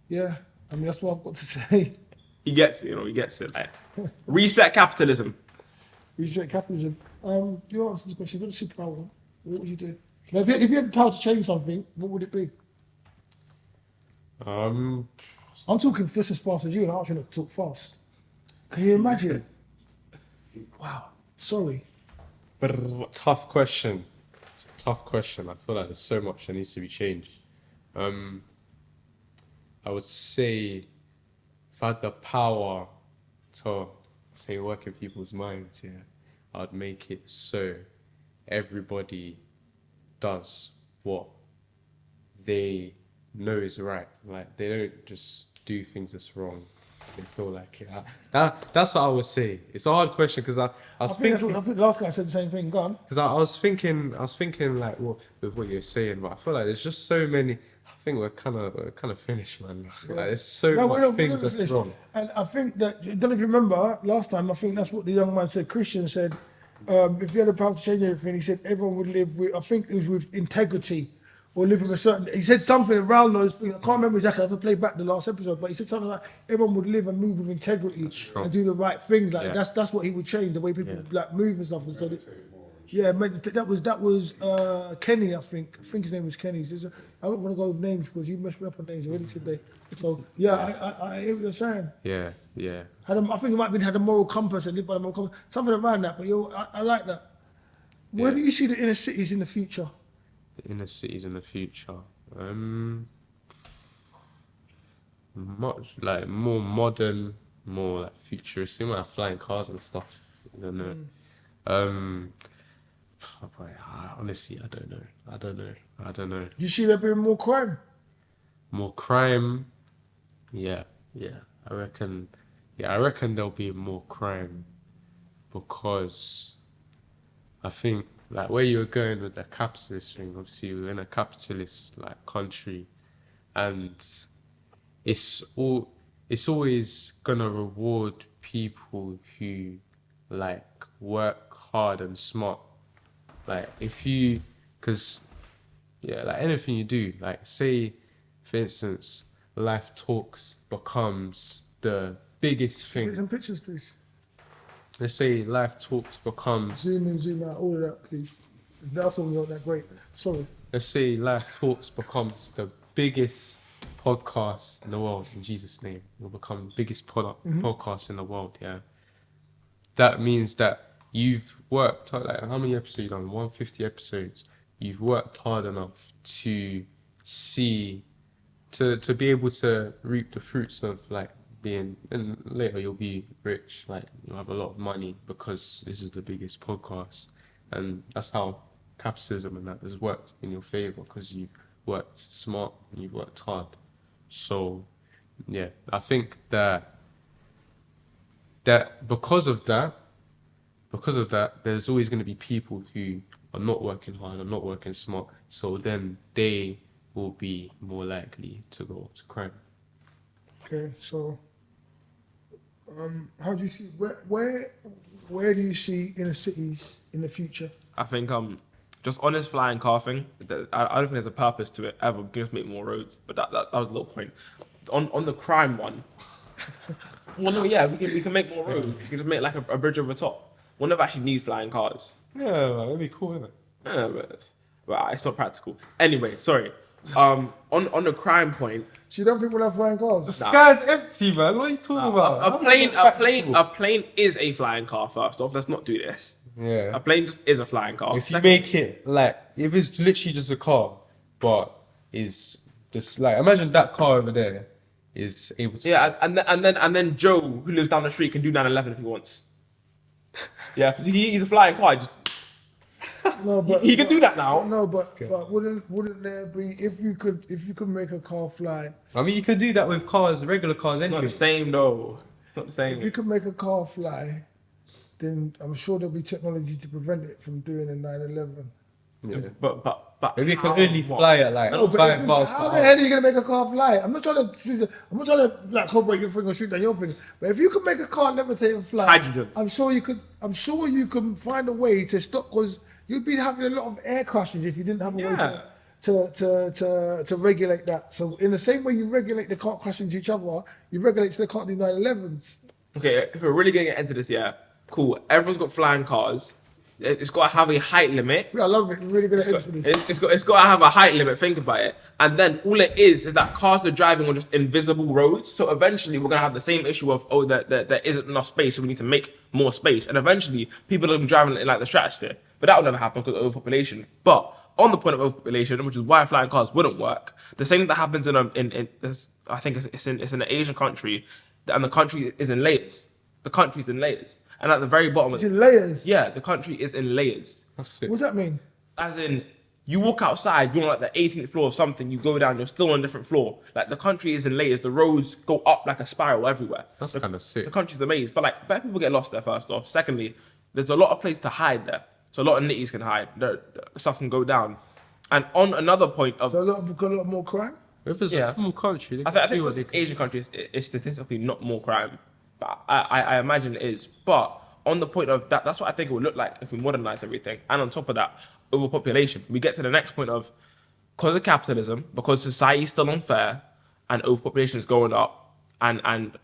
Speaker 1: Yeah, I mean, that's what I've got to say.
Speaker 3: He gets it, he gets it. Like, reset capitalism.
Speaker 1: Reset capitalism. You answered this question. If you had a superpower, what would you do? Now, if you had the power to change something, what would it be? I'm talking just as fast as you, and I asked you not to talk fast. Can you imagine? Wow. Sorry.
Speaker 2: Tough question. It's a tough question. I feel like there's so much that needs to be changed. I would say if I had the power to, say, work in people's minds, yeah, I'd make it so everybody does what they know is right. Like, they don't just do things that's wrong. They feel like it. That's what I would say. It's a hard question because I think
Speaker 1: the last guy said the same thing. Go on.
Speaker 2: because I was thinking like with what you're saying, but I feel like there's just so many I think we're kind of finished, man. Like, there's so
Speaker 1: No,
Speaker 2: much
Speaker 1: we're
Speaker 2: things
Speaker 1: not
Speaker 2: that's
Speaker 1: finished.
Speaker 2: wrong.
Speaker 1: And I think that, I don't know if you remember last time, I think that's what the young man said. Christian said, if you had the power to change everything, he said everyone would live with, I think it was with integrity or live with a certain, he said something around those things. I can't remember exactly, I have to play back the last episode, but he said something like everyone would live and move with integrity and do the right things. Like that's what he would change, the way people like move and stuff. And so yeah, that was Kenny, I think. I think his name was Kenny. I don't want to go with names because you messed me up on names already today. So yeah, I hear what you're saying.
Speaker 2: Yeah.
Speaker 1: I think it might have been had a moral compass and lived by the moral compass, something around that. But I like that. Where do you see the inner cities in the future?
Speaker 2: The inner cities in the future. Much like more modern, more like futuristic, more like flying cars and stuff. I don't know. Honestly, I don't know.
Speaker 1: Do you see there being more crime?
Speaker 2: More crime. Yeah. I reckon there'll be more crime because I think like where you're going with the capitalist thing. Obviously, we're in a capitalist like country, and it's always gonna reward people who like work hard and smart. Like like anything you do, like say, for instance, Life Talks becomes the biggest
Speaker 1: Take
Speaker 2: thing.
Speaker 1: some pictures, please.
Speaker 2: Let's say Life Talks becomes,
Speaker 1: Zoom in, zoom out, all of that, please. That's all not that great. Sorry.
Speaker 2: let's say Life Talks becomes the biggest podcast in the world, in Jesus' name. It will become the biggest podcast in the world, yeah. That means that you've worked hard, like how many episodes you done? 150 episodes. You've worked hard enough to see, to be able to reap the fruits of like being, and later you'll be rich, like you'll have a lot of money because this is the biggest podcast. And that's how capitalism and that has worked in your favor because you've worked smart and you've worked hard. So yeah, I think that because of that, there's always going to be people who are not working hard, are not working smart. So then they will be more likely to go to crime.
Speaker 1: Okay, so how do you see where do you see inner cities in the future?
Speaker 3: I think just on this flying car thing, I don't think there's a purpose to it ever. We can just make more roads, but that was the little point. On the crime one, well, no, yeah, we can make more roads. We can just make like a bridge over the top. We'll never actually need flying cars.
Speaker 2: Yeah, like, that'd be cool, isn't it?
Speaker 3: Yeah, but it's not practical. Anyway, sorry. On the crime point,
Speaker 1: So you don't think we'll have flying
Speaker 2: The
Speaker 1: cars?
Speaker 2: sky's empty, man. What are you talking about?
Speaker 3: a plane is a flying car. First off, let's not do this.
Speaker 2: Yeah.
Speaker 3: A plane just is a flying car.
Speaker 2: If you make it like, if it's literally just a car, but is just like, imagine that car over there is able to.
Speaker 3: Yeah, and then Joe, who lives down the street, can do 9/11 if he wants. Yeah, because he's a flying car.
Speaker 1: No, but
Speaker 3: He can do that now.
Speaker 1: No, but wouldn't there be if you could make a car fly?
Speaker 2: I mean, you can do that with cars, regular cars
Speaker 3: It's not
Speaker 2: anyway.
Speaker 3: the same though. It's not the
Speaker 1: If you
Speaker 3: same.
Speaker 1: could make a car fly, then I'm sure there'll be technology to prevent it from doing a 9/11.
Speaker 2: Yeah.
Speaker 3: But
Speaker 2: Maybe it can
Speaker 3: how?
Speaker 2: only
Speaker 3: What?
Speaker 2: fly at like
Speaker 1: No, but
Speaker 2: 5 miles
Speaker 1: how
Speaker 2: per
Speaker 1: the
Speaker 2: hour.
Speaker 1: hell are you gonna make a car fly? I'm not trying to like corroborate your thing or shoot down your thing. But if you could make a car levitate and fly,
Speaker 3: Hydrogen.
Speaker 1: I'm sure you could find a way to stop, because you'd be having a lot of air crashes if you didn't have a way to regulate that. So in the same way you regulate they can't crash into each other, you regulate so they can't do 9/11s.
Speaker 3: Okay, if we're really gonna get into this, yeah, cool. Everyone's got flying cars. It's got to have a height limit.
Speaker 1: Yeah, I love it. We're really gonna into this.
Speaker 3: It's got to have a height limit. Think about it. And then all it is that cars are driving on just invisible roads. So eventually we're gonna have the same issue of there isn't enough space, so we need to make more space. And eventually people are gonna be driving in like the stratosphere. But that will never happen because of overpopulation. But on the point of overpopulation, which is why flying cars wouldn't work, the same that happens in this, I think it's in an Asian country, and the country is in layers. The country's in layers. And at the very bottom,
Speaker 1: It's in layers.
Speaker 3: yeah, the country is in layers.
Speaker 2: That's it.
Speaker 1: What's that mean?
Speaker 3: As in, you walk outside, you're on like the 18th floor of something, you go down, you're still on a different floor. Like the country is in layers, the roads go up like a spiral everywhere.
Speaker 2: That's kind of sick.
Speaker 3: The country's a maze, but like, better people get lost there first off. Secondly, there's a lot of place to hide there. So a lot of nitties can hide, the stuff can go down. And on another point of,
Speaker 1: So a lot more crime.
Speaker 2: If it's
Speaker 3: Yeah.
Speaker 2: a small country, they
Speaker 3: I
Speaker 2: can
Speaker 3: think
Speaker 2: do what
Speaker 3: because
Speaker 2: they can.
Speaker 3: Asian countries, it's statistically not more crime, but I imagine it is. But on the point of that, that's what I think it would look like if we modernize everything. And on top of that, overpopulation. We get to the next point of because of capitalism, because society is still unfair, and overpopulation is going up, and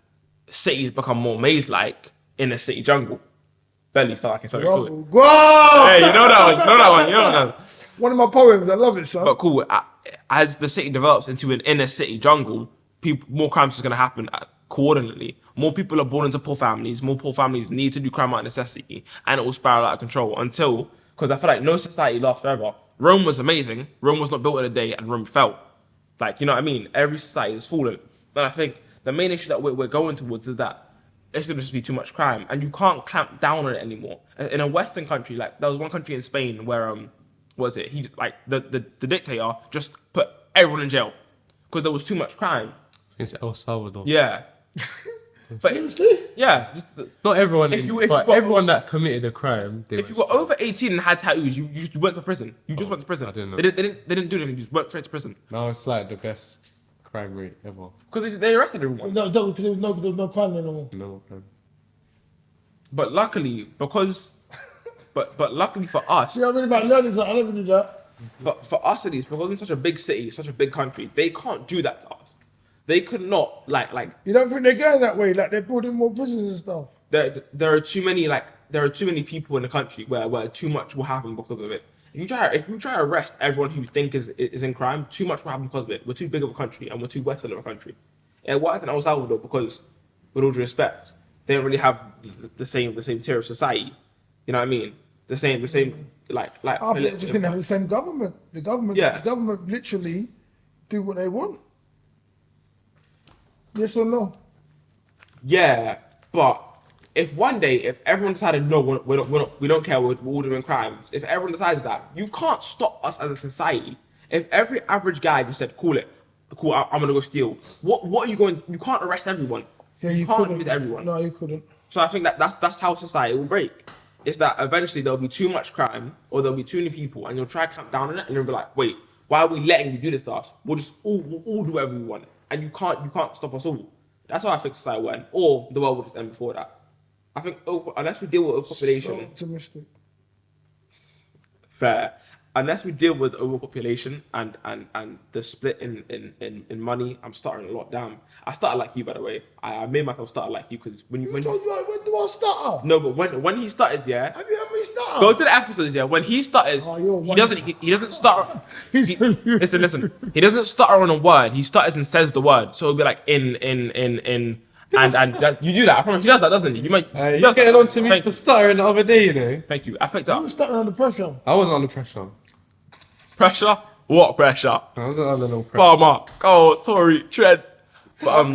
Speaker 3: cities become more maze-like in a city jungle. Belly start like sorry, cool.
Speaker 1: Whoa!
Speaker 3: Hey, you know that one. You know that one. You know that one.
Speaker 1: One of my poems. I love it, son.
Speaker 3: But cool. As the city develops into an inner city jungle, more crimes is going to happen coordinately. More people are born into poor families. More poor families need to do crime out of necessity, and it will spiral out of control until, because I feel like no society lasts forever. Rome was amazing. Rome was not built in a day, and Rome fell. Like, you know what I mean? Every society has fallen. And I think the main issue that we're going towards is that it's going to just be too much crime, and you can't clamp down on it anymore. In a Western country, like there was one country in Spain where what was it? He like the dictator just put everyone in jail because there was too much crime.
Speaker 2: It's El Salvador.
Speaker 3: Yeah, but
Speaker 1: Seriously?
Speaker 3: yeah, just
Speaker 2: Not everyone,
Speaker 3: If you
Speaker 2: but
Speaker 3: got-
Speaker 2: everyone that committed a crime. They
Speaker 3: if you were over 18 and had tattoos, you just went to prison. You just went to prison.
Speaker 2: I didn't know.
Speaker 3: They didn't do anything. You just went straight to prison
Speaker 2: Now it's like the best crime rate ever.
Speaker 3: because they arrested everyone.
Speaker 1: No, because there was no crime anymore.
Speaker 2: No crime.
Speaker 3: But luckily, because but luckily for us,
Speaker 1: See, I mean about learning something. I never did that.
Speaker 3: for us at least, because in such a big city, such a big country, they can't do that to us. They could not like
Speaker 1: You don't think they're going that way? Like they're building more prisons and stuff.
Speaker 3: there are too many people in the country where too much will happen because of it. If you try to arrest everyone who you think is in crime, too much will happen because of it. We're too big of a country and we're too western of a country. And what I think El Salvador, because with all due respect, they don't really have the same tier of society. You know what I mean? The same like.
Speaker 1: I think they just didn't have the same government. The
Speaker 3: Yeah.
Speaker 1: government literally do what they want. Yes or no?
Speaker 3: Yeah, but if one day, if everyone decided no, we don't care, we're all doing crimes. If everyone decides that, you can't stop us as a society. If every average guy just said, "Cool, I'm gonna go steal," what are you going? You can't arrest everyone.
Speaker 1: Yeah, you
Speaker 3: can't
Speaker 1: couldn't.
Speaker 3: do that everyone.
Speaker 1: No, you couldn't.
Speaker 3: So I think that's how society will break. It's that eventually there'll be too much crime or there'll be too many people, and you'll try to clamp down on it, and you'll be like, "Wait, why are we letting you do this to us? We'll all do whatever we want." And you can't stop us all. That's how I think society will end, or the world will just end before that. I think unless we deal with overpopulation,
Speaker 1: So optimistic.
Speaker 3: fair. Unless we deal with overpopulation and the split in money, I'm starting a lot. Damn, I started like you, by the way. I made myself start like you because when
Speaker 1: When do I stutter?
Speaker 3: no, but when he started, yeah.
Speaker 1: Have you heard me stutter?
Speaker 3: Go to the episodes, yeah. When he stutters,
Speaker 1: Oh, you're
Speaker 3: he
Speaker 1: one-
Speaker 3: doesn't stutter.
Speaker 1: He's-
Speaker 3: Listen. He doesn't stutter on a word. He stutters and says the word. So it'll be like in and you do that. I promise. He does that, doesn't he? You might. he
Speaker 2: You're
Speaker 3: does
Speaker 2: getting
Speaker 3: that.
Speaker 2: on to me
Speaker 3: Thank
Speaker 2: for
Speaker 3: you.
Speaker 2: stuttering the other day, you know.
Speaker 3: Thank you. I picked
Speaker 1: I
Speaker 3: up
Speaker 1: was stuttering under pressure.
Speaker 2: I wasn't under pressure.
Speaker 3: pressure. What pressure?
Speaker 2: I wasn't under no pressure.
Speaker 3: Farmer, go, Tory, tread. But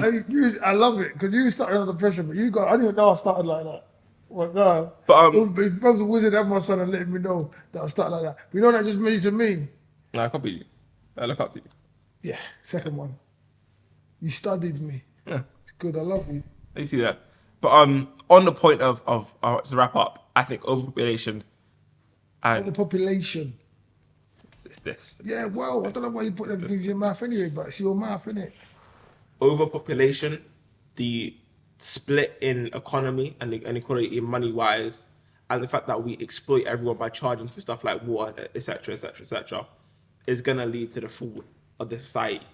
Speaker 1: I love it because you started under pressure, but you got. I didn't know I started like that. Well, God.
Speaker 3: But,
Speaker 1: if I was a wizard, have my son and letting me know that I started like that. But you know that just means to me.
Speaker 3: no, I copy you. I look up to you.
Speaker 1: Yeah, second one. You studied me.
Speaker 3: Yeah.
Speaker 1: It's good. I love you.
Speaker 3: You see that. But on the point of to wrap up, I think overpopulation
Speaker 1: And the
Speaker 3: and
Speaker 1: population.
Speaker 3: it's this.
Speaker 1: Yeah, well, I don't know why you put them things in your mouth anyway, but it's your mouth, innit?
Speaker 3: Overpopulation, the split in economy and the inequality in money wise, and the fact that we exploit everyone by charging for stuff like water, etc., is gonna lead to the fall of the society.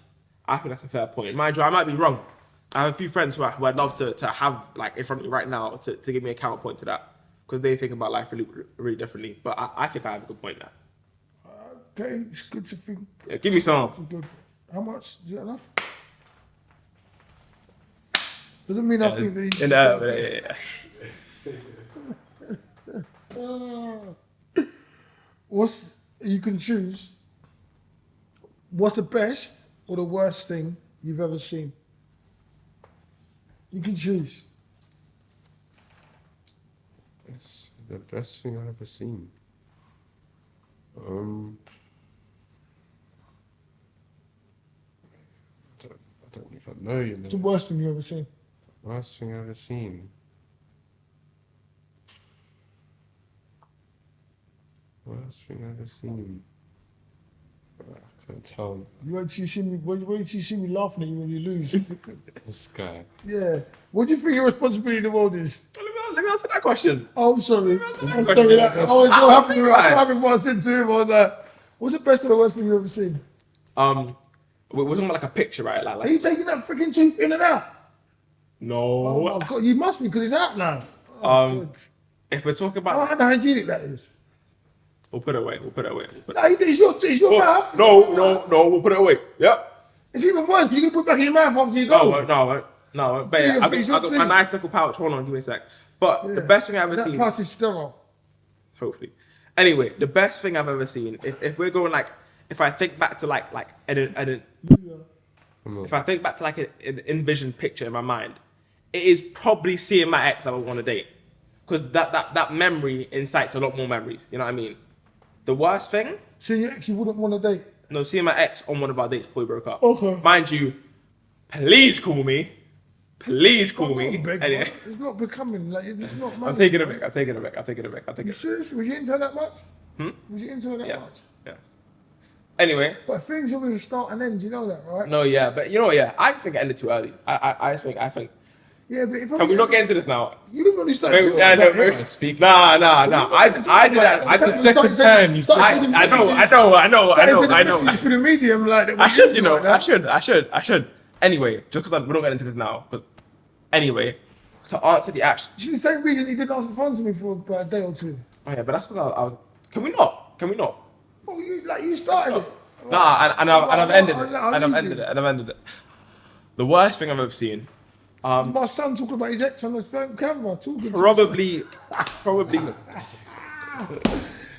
Speaker 3: I think that's a fair point. Mind you, I might be wrong. I have a few friends who I'd love to have like in front of me right now to give me a counterpoint to that because they think about life really differently. But I think I have a good point now.
Speaker 1: Okay, it's good to think.
Speaker 3: Yeah, give me some.
Speaker 1: Good. How much? Is that enough? Doesn't mean I think that you can choose. What's the best or the worst thing you've ever seen? You can choose.
Speaker 2: It's the best thing I've ever seen. I don't even know, you know.
Speaker 1: What's the worst thing you've ever seen?
Speaker 2: Worst thing I've ever seen. Worst thing I've ever seen. I can't tell
Speaker 1: Wait till you see me laughing at you when you lose.
Speaker 2: this guy.
Speaker 1: Yeah. What do you think your responsibility in the world is?
Speaker 3: Let me answer that question.
Speaker 1: Oh, I'm sorry. I'm
Speaker 3: Sorry.
Speaker 1: sorry. I was so happy with
Speaker 3: Right.
Speaker 1: what I said to him on that. What's the best and the worst thing you've ever seen?
Speaker 3: We're talking about like a picture, right?
Speaker 1: Are you taking that freaking tooth in and out?
Speaker 3: No.
Speaker 1: Oh my God, you must be because it's out now.
Speaker 3: If we're talking
Speaker 1: How
Speaker 3: about,
Speaker 1: hygienic that is.
Speaker 3: we'll put it away. We'll put it away. We'll put it
Speaker 1: No, it's your mouth.
Speaker 3: No, we'll put it away. Yep.
Speaker 1: It's even worse because you can put it back in your mouth after you go.
Speaker 3: No, but
Speaker 1: Do your
Speaker 3: I
Speaker 1: face,
Speaker 3: got
Speaker 1: your
Speaker 3: my
Speaker 1: teeth.
Speaker 3: nice little pouch. Hold on, give me a sec. But the best thing I've ever
Speaker 1: That
Speaker 3: seen,
Speaker 1: part is sterile.
Speaker 3: hopefully. Anyway, the best thing I've ever seen, if we're going like, if I think back to if I think back to like an envisioned picture in my mind, it is probably seeing my ex I would want to date. Because that memory incites a lot more memories. You know what I mean? The worst thing,
Speaker 1: So you actually wouldn't want to date.
Speaker 3: no, seeing my ex on one of our dates before we broke up.
Speaker 1: Okay.
Speaker 3: Mind you, please call me. Please call
Speaker 1: Come
Speaker 3: me.
Speaker 1: on, beg,
Speaker 3: Anyway,
Speaker 1: man. It's not becoming like it's not.
Speaker 3: I'm taking it back. I'm taking it back. I'm taking it back. I'm taking
Speaker 1: You
Speaker 3: it.
Speaker 1: serious? Was you into her that much? Was you into her that much?
Speaker 3: Yes. Yes. Anyway,
Speaker 1: But things always start and end. You know that, right?
Speaker 3: no, yeah, but you know what? Yeah, I just think it ended too early. I think.
Speaker 1: Yeah, but if
Speaker 3: Can we not get into this now?
Speaker 1: You didn't really start.
Speaker 3: Maybe, yeah, no, maybe.
Speaker 2: Speak.
Speaker 3: Nah. I did that. I
Speaker 1: Start-
Speaker 3: did.
Speaker 1: start-
Speaker 2: second time you
Speaker 1: start
Speaker 3: I
Speaker 1: sending
Speaker 3: know.
Speaker 1: messages-
Speaker 3: I know.
Speaker 1: messages for the medium like that.
Speaker 3: I should, you know.
Speaker 1: Like that.
Speaker 3: I should. Anyway, just because we don't get into this now. Because anyway, to answer the action.
Speaker 1: You see the same reason he didn't answer the phone to me for about a day or two.
Speaker 3: Oh yeah, but that's because I was. Can we not?
Speaker 1: Oh, you started it.
Speaker 3: Nah, and I've ended it.
Speaker 1: I'll
Speaker 3: And I've
Speaker 1: leave
Speaker 3: ended
Speaker 1: you.
Speaker 3: it. And I've ended it. The worst thing I've ever seen.
Speaker 1: My son talking about his ex on the camera, talking.
Speaker 3: Probably.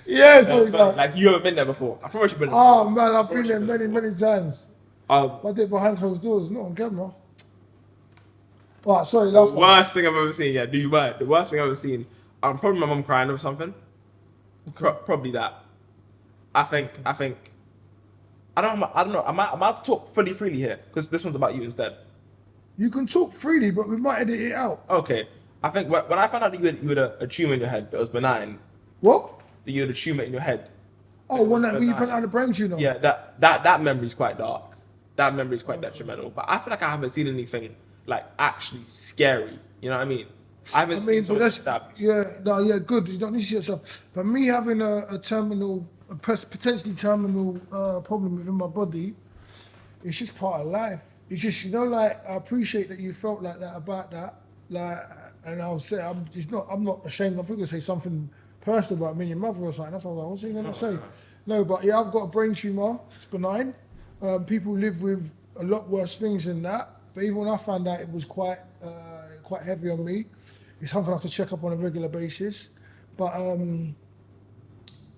Speaker 1: Yeah, sorry, man.
Speaker 3: Like you haven't been there before. I promise you've been there.
Speaker 1: Oh man, I've been there many times.
Speaker 3: Um,
Speaker 1: I did behind closed doors, not on camera. Right, sorry, last one.
Speaker 3: worst thing I've ever seen. Yeah, do you mind? The worst thing I've ever seen. Probably my mum crying over something. Probably that. I think. I don't know. I'm about to talk fully freely here because this one's about you instead.
Speaker 1: You can talk freely, but we might edit it out.
Speaker 3: Okay. I think when I found out that you had a tumor in your head, but it was benign.
Speaker 1: What?
Speaker 3: That you had a tumor in your head.
Speaker 1: Oh, when you found out the brain tumour.
Speaker 3: Yeah, that memory's quite dark. That memory's quite detrimental. But I feel like I haven't seen anything like actually scary. You know what I mean? I haven't seen
Speaker 1: but
Speaker 3: someone
Speaker 1: that's
Speaker 3: stabbed.
Speaker 1: good. You don't need to see yourself. But me having a potentially terminal problem within my body, it's just part of life. It's just like I appreciate that you felt like that about that. Like, and I'll say I'm not ashamed. I think I'll say something personal about me and your mother or something. That's all I was going to say. No, but yeah, I've got a brain tumor. It's benign. People live with a lot worse things than that. But even when I found out, it was quite heavy on me. It's something I have to check up on a regular basis. But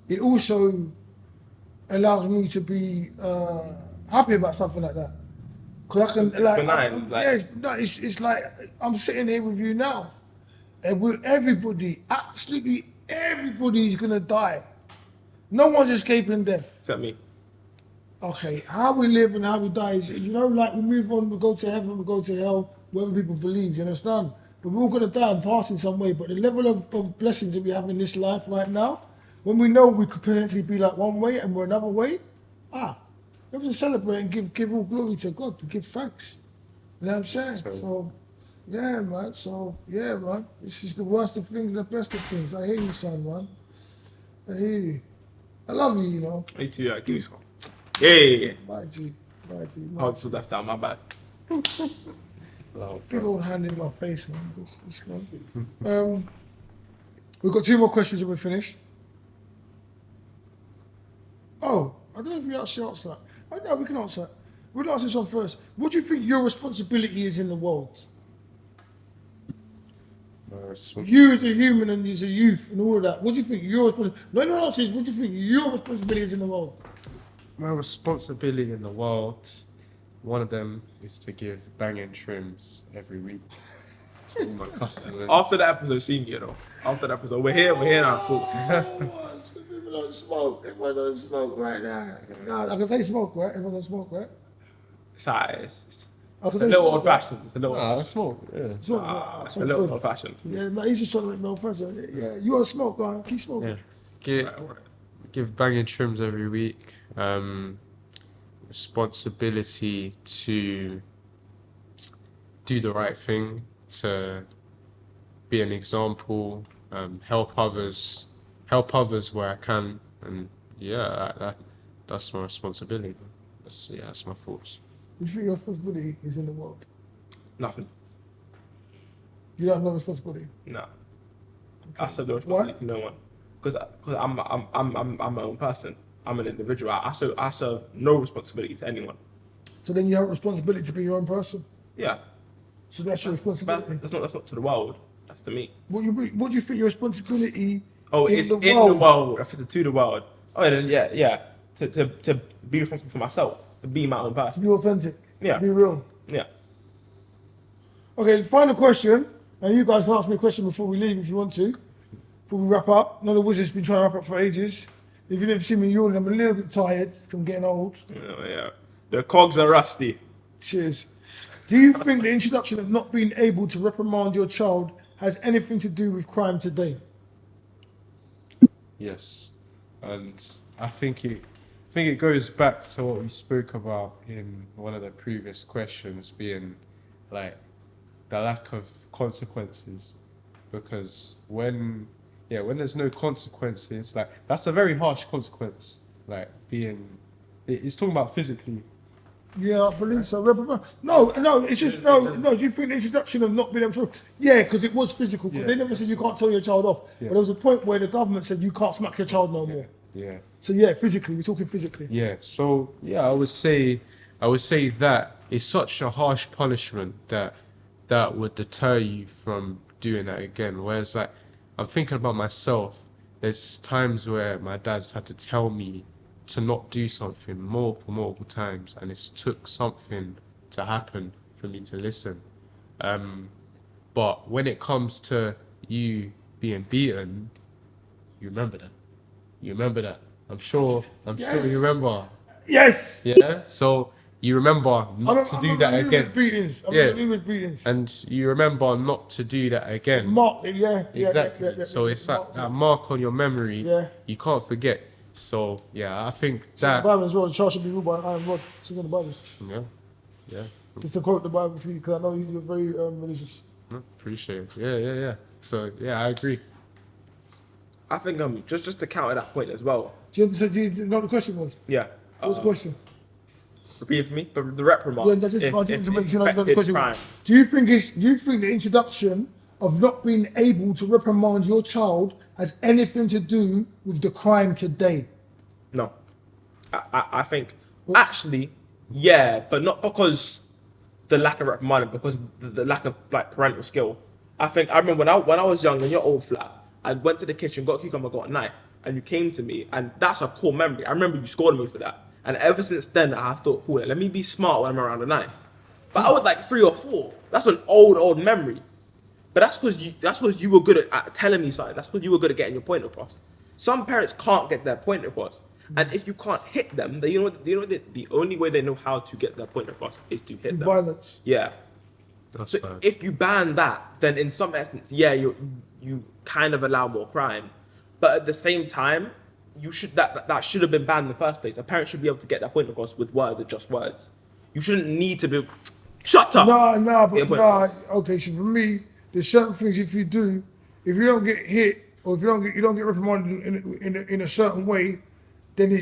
Speaker 1: it also allows me to be happy about something like that. Because I can,
Speaker 3: benign,
Speaker 1: it's like I'm sitting here with you now. And with everybody, absolutely everybody is going to die. No one's escaping death.
Speaker 3: Except me.
Speaker 1: Okay, how we live and how we die is, like we move on, we go to heaven, we go to hell, whatever people believe, you understand? But we're all going to die and pass in some way. But the level of blessings that we have in this life right now, when we know we could potentially be like one way and we're another way, we have to celebrate and give all glory to God, to give thanks. You know what I'm saying? So, yeah, man. This is the worst of things and the best of things. I hear you, son, man. I hear you. I love you, you know.
Speaker 3: Me too, yeah. Give me some. Yeah.
Speaker 1: My G.
Speaker 3: I just left out, my bad.
Speaker 1: Big old hand in my face, man. This one. We've got 2 more questions and we're finished. Oh, I don't know if we actually answer that. Oh, no, we can answer that. We'll answer this one first. What do you think your responsibility is in the world? You as a human and as a youth and all of that. What do you think your responsibility? No one else is. What do you think your responsibility is in the world?
Speaker 2: My responsibility in the world, one of them is to give banging trims every week to all my customers.
Speaker 3: After the episode, see me, After the episode, we're here now. Cool.
Speaker 1: People don't smoke. Everyone don't smoke right now. No, I can say smoke, right? Everyone don't smoke, right?
Speaker 3: It's alright. It's
Speaker 1: I can
Speaker 3: a
Speaker 1: say
Speaker 3: little
Speaker 1: smoke,
Speaker 3: old fashioned. It's a little.
Speaker 2: I smoke, yeah.
Speaker 1: Smoke,
Speaker 3: It's a
Speaker 1: smoke
Speaker 3: little
Speaker 1: good.
Speaker 3: old fashioned.
Speaker 1: Yeah, no, he's just trying to make no pressure. Yeah, you want to smoke, go on, keep smoking.
Speaker 2: Yeah. Give banging trims every week. responsibility to do the right thing, to be an example, help others where I can, and yeah, that's my responsibility. That's my thoughts.
Speaker 1: What do you think your responsibility is in the world?
Speaker 3: Nothing.
Speaker 1: You don't have no responsibility.
Speaker 3: No. I serve no
Speaker 1: Why?
Speaker 3: responsibility to no one. Because I'm my own person. I'm an individual. I serve no responsibility to anyone.
Speaker 1: So then you have a responsibility to be your own person.
Speaker 3: Yeah.
Speaker 1: So that's your
Speaker 3: But
Speaker 1: responsibility.
Speaker 3: that's not to the world. That's to me.
Speaker 1: What do you think your responsibility
Speaker 3: Oh,
Speaker 1: in
Speaker 3: it's
Speaker 1: the
Speaker 3: in
Speaker 1: world?
Speaker 3: the world. If it's to the world. Oh, then yeah. To be responsible for myself. To be my own
Speaker 1: To
Speaker 3: person.
Speaker 1: be authentic.
Speaker 3: Yeah.
Speaker 1: To be real.
Speaker 3: Yeah.
Speaker 1: Okay, final question. And you guys can ask me a question before we leave if you want to. Before we wrap up. None of the wizards been trying to wrap up for ages. If you've never seen me yawning, I'm a little bit tired from getting old.
Speaker 3: Yeah. The cogs are rusty.
Speaker 1: Cheers. Do you think the introduction of not being able to reprimand your child has anything to do with crime today?
Speaker 2: Yes, and I think it goes back to what we spoke about in one of the previous questions, being like the lack of consequences, because when there's no consequences, like that's a very harsh consequence, like it's talking about physically.
Speaker 1: Yeah, I believe so. No, it's just no. Do you think the introduction of not being able to? Yeah, because it was physical. 'Cause
Speaker 2: Yeah.
Speaker 1: they never said you can't tell your child off,
Speaker 2: Yeah.
Speaker 1: but there was a point where the government said you can't smack your child no more.
Speaker 2: Yeah.
Speaker 1: So yeah, physically, we're talking physically.
Speaker 2: Yeah, so yeah, I would say that it's such a harsh punishment that would deter you from doing that again. Whereas like I'm thinking about myself, there's times where my dad's had to tell me to not do something multiple times, and it's took something to happen for me to listen. But when it comes to you being beaten, you remember that. You remember that. I'm sure you remember.
Speaker 1: Yes.
Speaker 2: Yeah. So you remember not to do that again.
Speaker 1: Beatings. I
Speaker 2: Yeah.
Speaker 1: remember numerous beatings.
Speaker 2: And you remember not to do that again.
Speaker 1: Mark. Yeah.
Speaker 2: Exactly.
Speaker 1: Yeah,
Speaker 2: So it's like
Speaker 1: marked
Speaker 2: that
Speaker 1: it.
Speaker 2: mark on your memory.
Speaker 1: Yeah.
Speaker 2: You can't forget. So yeah, I think
Speaker 1: It's in the
Speaker 2: that.
Speaker 1: Bible as well. The child should be ruled by an iron rod. It's in the Bible.
Speaker 2: Yeah. Yeah.
Speaker 1: Just to quote the Bible for you, because I know you're very religious.
Speaker 2: Appreciate it. Yeah. So yeah, I agree.
Speaker 3: I think just to counter that point as well.
Speaker 1: Do you know what the question was?
Speaker 3: Yeah.
Speaker 1: What was the question?
Speaker 3: Repeat it for me. The reprimand.
Speaker 1: Yeah, I just
Speaker 3: if
Speaker 1: wanted to make
Speaker 3: it's
Speaker 1: sure I know the
Speaker 3: affected
Speaker 1: question.
Speaker 3: crime.
Speaker 1: Do you think the introduction of not being able to reprimand your child has anything to do with the crime today?
Speaker 3: No. I think actually, yeah, but not because the lack of reprimanding, because the lack of like parental skill. I remember when I was young in your old flat, I went to the kitchen, got a cucumber, got a knife, and you came to me, and that's a core memory. I remember you scolded me for that. And ever since then, I have thought, cool, let me be smart when I'm around a knife. But I was like 3 or 4. That's an old memory. But that's because you were good at telling me something. That's because you were good at getting your point across. Some parents can't get their point across. And if you can't hit them, the only way they know how to get their point across is to hit them.
Speaker 1: Violence.
Speaker 3: Yeah.
Speaker 2: That's
Speaker 3: So
Speaker 2: bad.
Speaker 3: if you ban that, then in some essence, yeah, you kind of allow more crime. But at the same time, that should have been banned in the first place. A parent should be able to get their point across with words or just words. You shouldn't need to be shut up.
Speaker 1: Okay, so for me, there's certain things if you don't get hit or if you don't get reprimanded in a certain way, then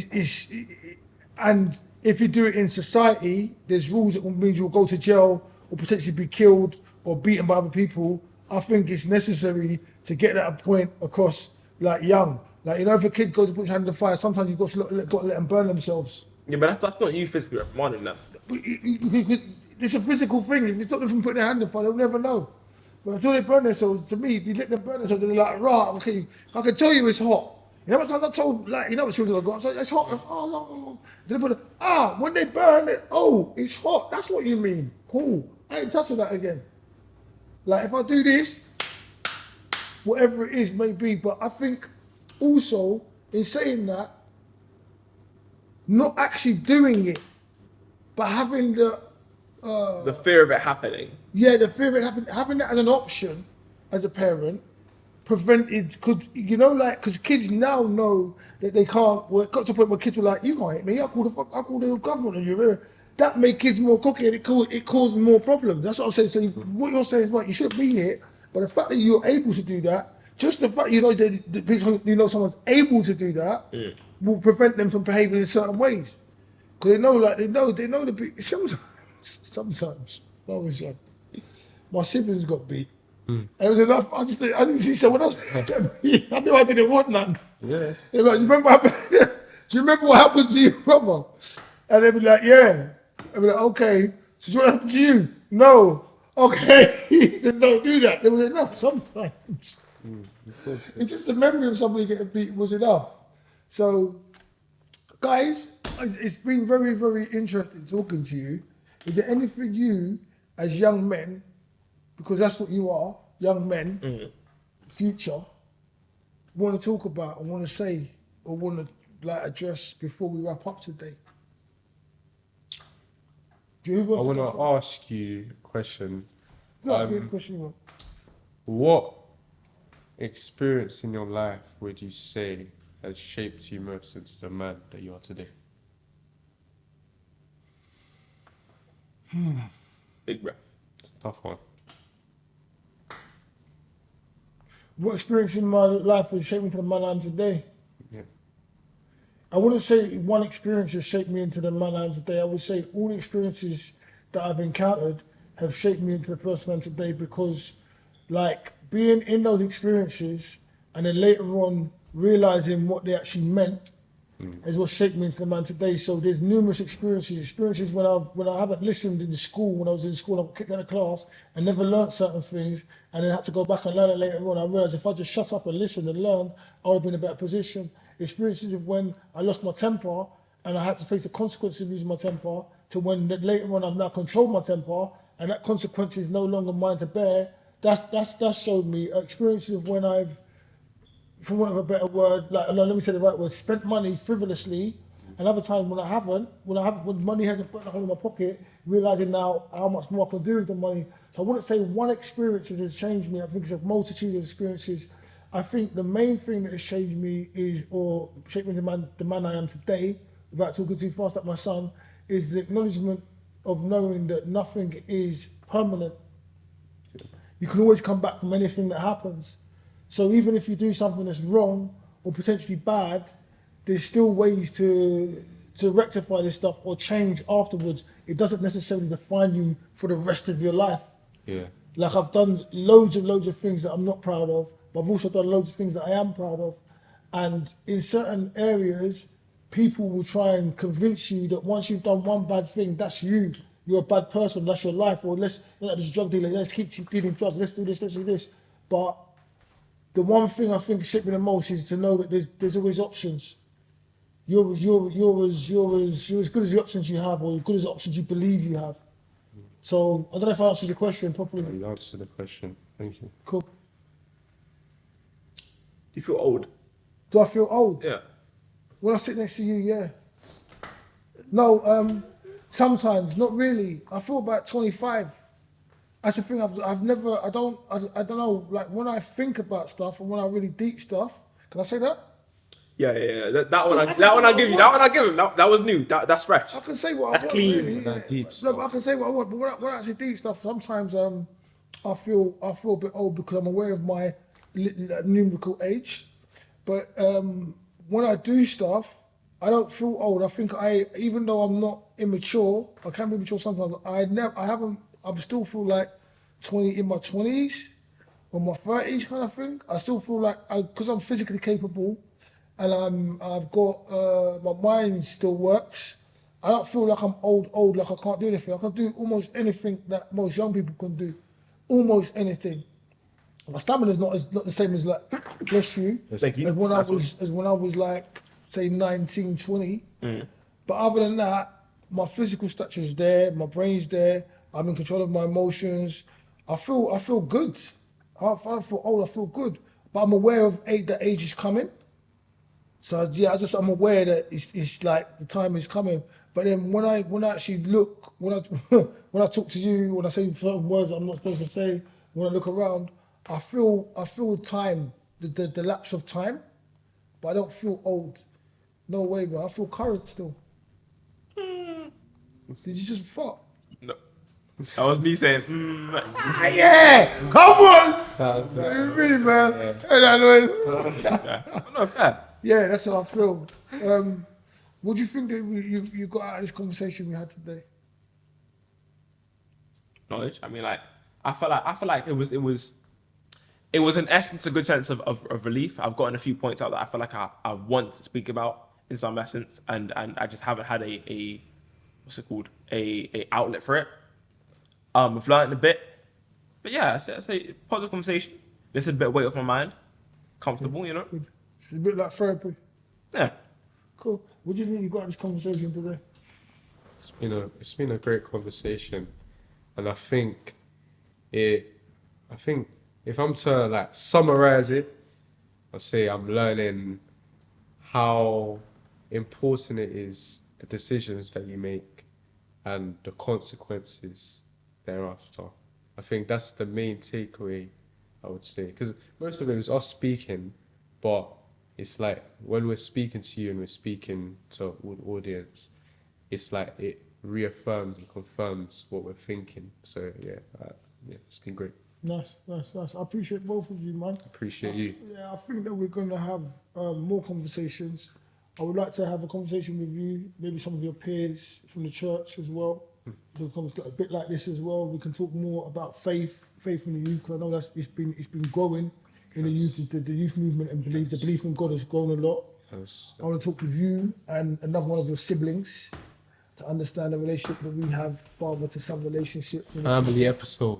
Speaker 1: and if you do it in society, there's rules that means you'll go to jail or potentially be killed or beaten by other people. I think it's necessary to get that point across like young. Like, if a kid goes and puts his hand in the fire, sometimes you've got to let them burn themselves.
Speaker 3: Yeah, but that's not you physically reprimanding them.
Speaker 1: But it's a physical thing. If you stop them from putting their hand in the fire, they'll never know. But until they burn themselves, to me, you let them burn themselves, they're like, right, okay, I can tell you it's hot. You know what I'm told, like, what children have got? So it's hot. Oh. Then they put when they burn it, it's hot. That's what you mean. Cool. I ain't touching that again. Like, if I do this, whatever it is, maybe. But I think also, in saying that, not actually doing it, but having the
Speaker 3: fear of it happening.
Speaker 1: Yeah, the fear of it happening, having that as an option as a parent, prevented, could, you know, like, because kids now know that they can't, well, it got to a point where kids were like, you can't hit me, I call the government on you. That made kids more cocky and it caused more problems. That's what I'm saying. So what you're saying is right, you shouldn't be here, but the fact that you're able to do that, just the fact someone's able to do that will prevent them from behaving in certain ways. Because they know sometimes, not always, my siblings got beat. And it was enough. I didn't see someone else get beat. I knew I didn't want none.
Speaker 2: Yeah.
Speaker 1: They're like, do you remember what happened to your brother? And they'd be like, yeah. I'd be like, okay. So what happened to you? No. Okay. Then don't do that. There was enough sometimes. It's just the memory of somebody getting beat was enough. So, guys, it's been very, very interesting talking to you. Is there anything you, as young men, because that's what you are, young men, future, want to talk about and want to say or want to address before we wrap up today?
Speaker 2: I want to ask you a question.
Speaker 1: Ask me the question you want.
Speaker 2: What experience in your life would you say has shaped you most into the man that you are today?
Speaker 3: Big breath.
Speaker 2: It's a tough one.
Speaker 1: What experience in my life has shaped me to the man I am today?
Speaker 2: Yeah.
Speaker 1: I wouldn't say one experience has shaped me into the man I am today. I would say all the experiences that I've encountered have shaped me into the person I am today, because like being in those experiences and then later on realizing what they actually meant is what shaped me into the man today. So there's numerous experiences when I haven't listened in the school, when I was in school, I got kicked out of class and never learnt certain things, and then had to go back and learn it later on. I realised if I just shut up and listened and learned, I would have been in a better position. Experiences of when I lost my temper and I had to face the consequences of losing my temper, to when later on I've now controlled my temper and that consequence is no longer mine to bear. That showed me experiences of when I've, for want of a better word, let me say the right word, spent money frivolously, and other times when money hasn't put a hole in my pocket, realizing now how much more I can do with the money. So I wouldn't say one experience has changed me. I think it's a multitude of experiences. I think the main thing that has changed me or shaped me the man I am today, without talking too fast like my son, is the acknowledgement of knowing that nothing is permanent. You can always come back from anything that happens. So even if you do something that's wrong or potentially bad, there's still ways to rectify this stuff or change afterwards. It doesn't necessarily define you for the rest of your life.
Speaker 2: Yeah.
Speaker 1: Like I've done loads of things that I'm not proud of, but I've also done loads of things that I am proud of. And in certain areas, people will try and convince you that once you've done one bad thing, that's you. You're a bad person, that's your life. Or let's, like this drug dealer, let's keep dealing drugs, let's do this. But the one thing I think shaped me the most is to know that there's always options. You're as good as the options you have, or as good as the options you believe you have. So I don't know if I answered your question properly.
Speaker 2: You answered the question. Thank you.
Speaker 1: Cool.
Speaker 3: Do you feel old?
Speaker 1: Do I feel old?
Speaker 3: Yeah.
Speaker 1: When I sit next to you, yeah. No, sometimes, not really. I feel about 25. That's the thing. I don't know. Like when I think about stuff and when I really deep stuff. Can I say that?
Speaker 3: Yeah. That one I give you. That one I give him. That was new. That's fresh.
Speaker 1: I can say what
Speaker 3: That's
Speaker 1: I want.
Speaker 3: clean.
Speaker 1: Really,
Speaker 2: That
Speaker 1: yeah.
Speaker 2: deep
Speaker 1: No,
Speaker 2: stuff.
Speaker 1: but I can say what I want. But when I actually deep stuff, sometimes I feel a bit old because I'm aware of my numerical age. But when I do stuff, I don't feel old. I think even though I'm not immature, I can be mature sometimes. I still feel like 20 in my 20s or my 30s kind of thing. I still feel like because I'm physically capable and I've got my mind still works. I don't feel like I'm old, like I can't do anything. I can do almost anything that most young people can do, almost anything. My stamina's not the same as like, bless you,
Speaker 3: Thank you.
Speaker 1: as when I was like, say 19, 20. But other than that, my physical structure's there, my brain's there, I'm in control of my emotions. I feel good. I don't feel old, I feel good. But I'm aware of that age is coming. So I'm aware that it's like the time is coming. But then when I actually look, when I talk to you, when I say certain words that I'm not supposed to say, when I look around, I feel time, the lapse of time, but I don't feel old. No way, bro. I feel current still. Did you just fuck?
Speaker 3: No. That was me saying,
Speaker 1: Ah, yeah! Come on!
Speaker 2: That's
Speaker 1: What do you mean, man? Hey, that noise.
Speaker 3: yeah. But no, fair.
Speaker 1: Yeah, that's how I feel. What do you think that you got out of this conversation we had today?
Speaker 3: Knowledge. I mean, like, I feel like it was in essence a good sense of relief. I've gotten a few points out that I feel like I want to speak about in some essence, and I just haven't had a what's it called, a outlet for it. I've learned a bit, but yeah, I say positive conversation. Lifted a bit of weight off my mind. Comfortable, you know.
Speaker 1: Good. It's a bit like therapy.
Speaker 3: Yeah.
Speaker 1: Cool. What do you think you got out of this conversation today?
Speaker 2: It's been a great conversation, and I think if I'm to like summarize it, I'd say I'm learning how important it is, the decisions that you make and the consequences thereafter. I think that's the main takeaway, I would say, because most of it is us speaking, but it's like when we're speaking to you and we're speaking to an audience, it's like it reaffirms and confirms what we're thinking. So yeah, it's been great.
Speaker 1: Nice. I appreciate both of you, man.
Speaker 2: Appreciate you.
Speaker 1: Yeah, I think that we're going to have more conversations. I would like to have a conversation with you, maybe some of your peers from the church as well. We'll come a bit like this as well. We can talk more about faith in the youth, because I know it's been growing in the youth. The youth movement and the belief in God has grown a lot. I want to talk with you and another one of your siblings to understand the relationship that we have, father to son relationship.
Speaker 2: Family episode.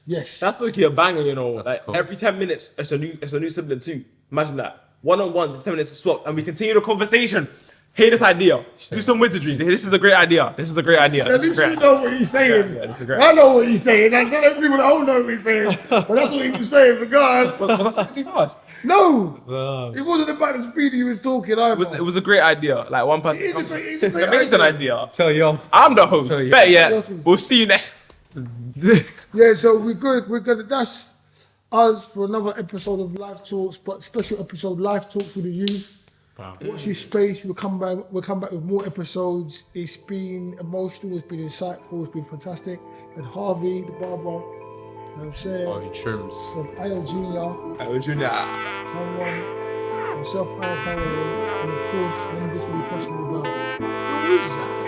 Speaker 1: Yes.
Speaker 3: That's actually a banger, you know.
Speaker 2: That's
Speaker 3: Like
Speaker 2: cool.
Speaker 3: every 10 minutes, it's a new sibling too. Imagine that. One-on-one, 10 minutes swap, and we continue the conversation. Hear this idea. Do some wizardry. This is a great idea.
Speaker 1: At least you
Speaker 3: Great.
Speaker 1: know what he's saying.
Speaker 3: Yeah, this is great.
Speaker 1: I know what he's saying. Not every people don't know what he's saying. But that's what he was saying, regardless.
Speaker 3: Well, that's pretty fast.
Speaker 1: No! It wasn't about the speed he was talking either.
Speaker 3: It was a great idea. Like one person.
Speaker 1: It is a great
Speaker 3: amazing
Speaker 1: idea.
Speaker 3: idea.
Speaker 2: Tell you off.
Speaker 3: I'm the host.
Speaker 2: Tell you.
Speaker 3: Bet yeah.
Speaker 1: Yes,
Speaker 3: We'll see you next.
Speaker 1: Yeah, so we're good. We're gonna, that's us for another episode of Life Talks, but special episode, Life Talks with the youth.
Speaker 2: Wow.
Speaker 1: Watch this space. We'll come back with more episodes. It's been emotional, it's been insightful, it's been fantastic. And Harvey, the barber, and Sarah,
Speaker 2: Oh, he trims.
Speaker 1: and Ayo Jr.,
Speaker 3: I was you now.
Speaker 1: Cameron, myself, Al Fawole, and of course, none of this will be possible without the wizard.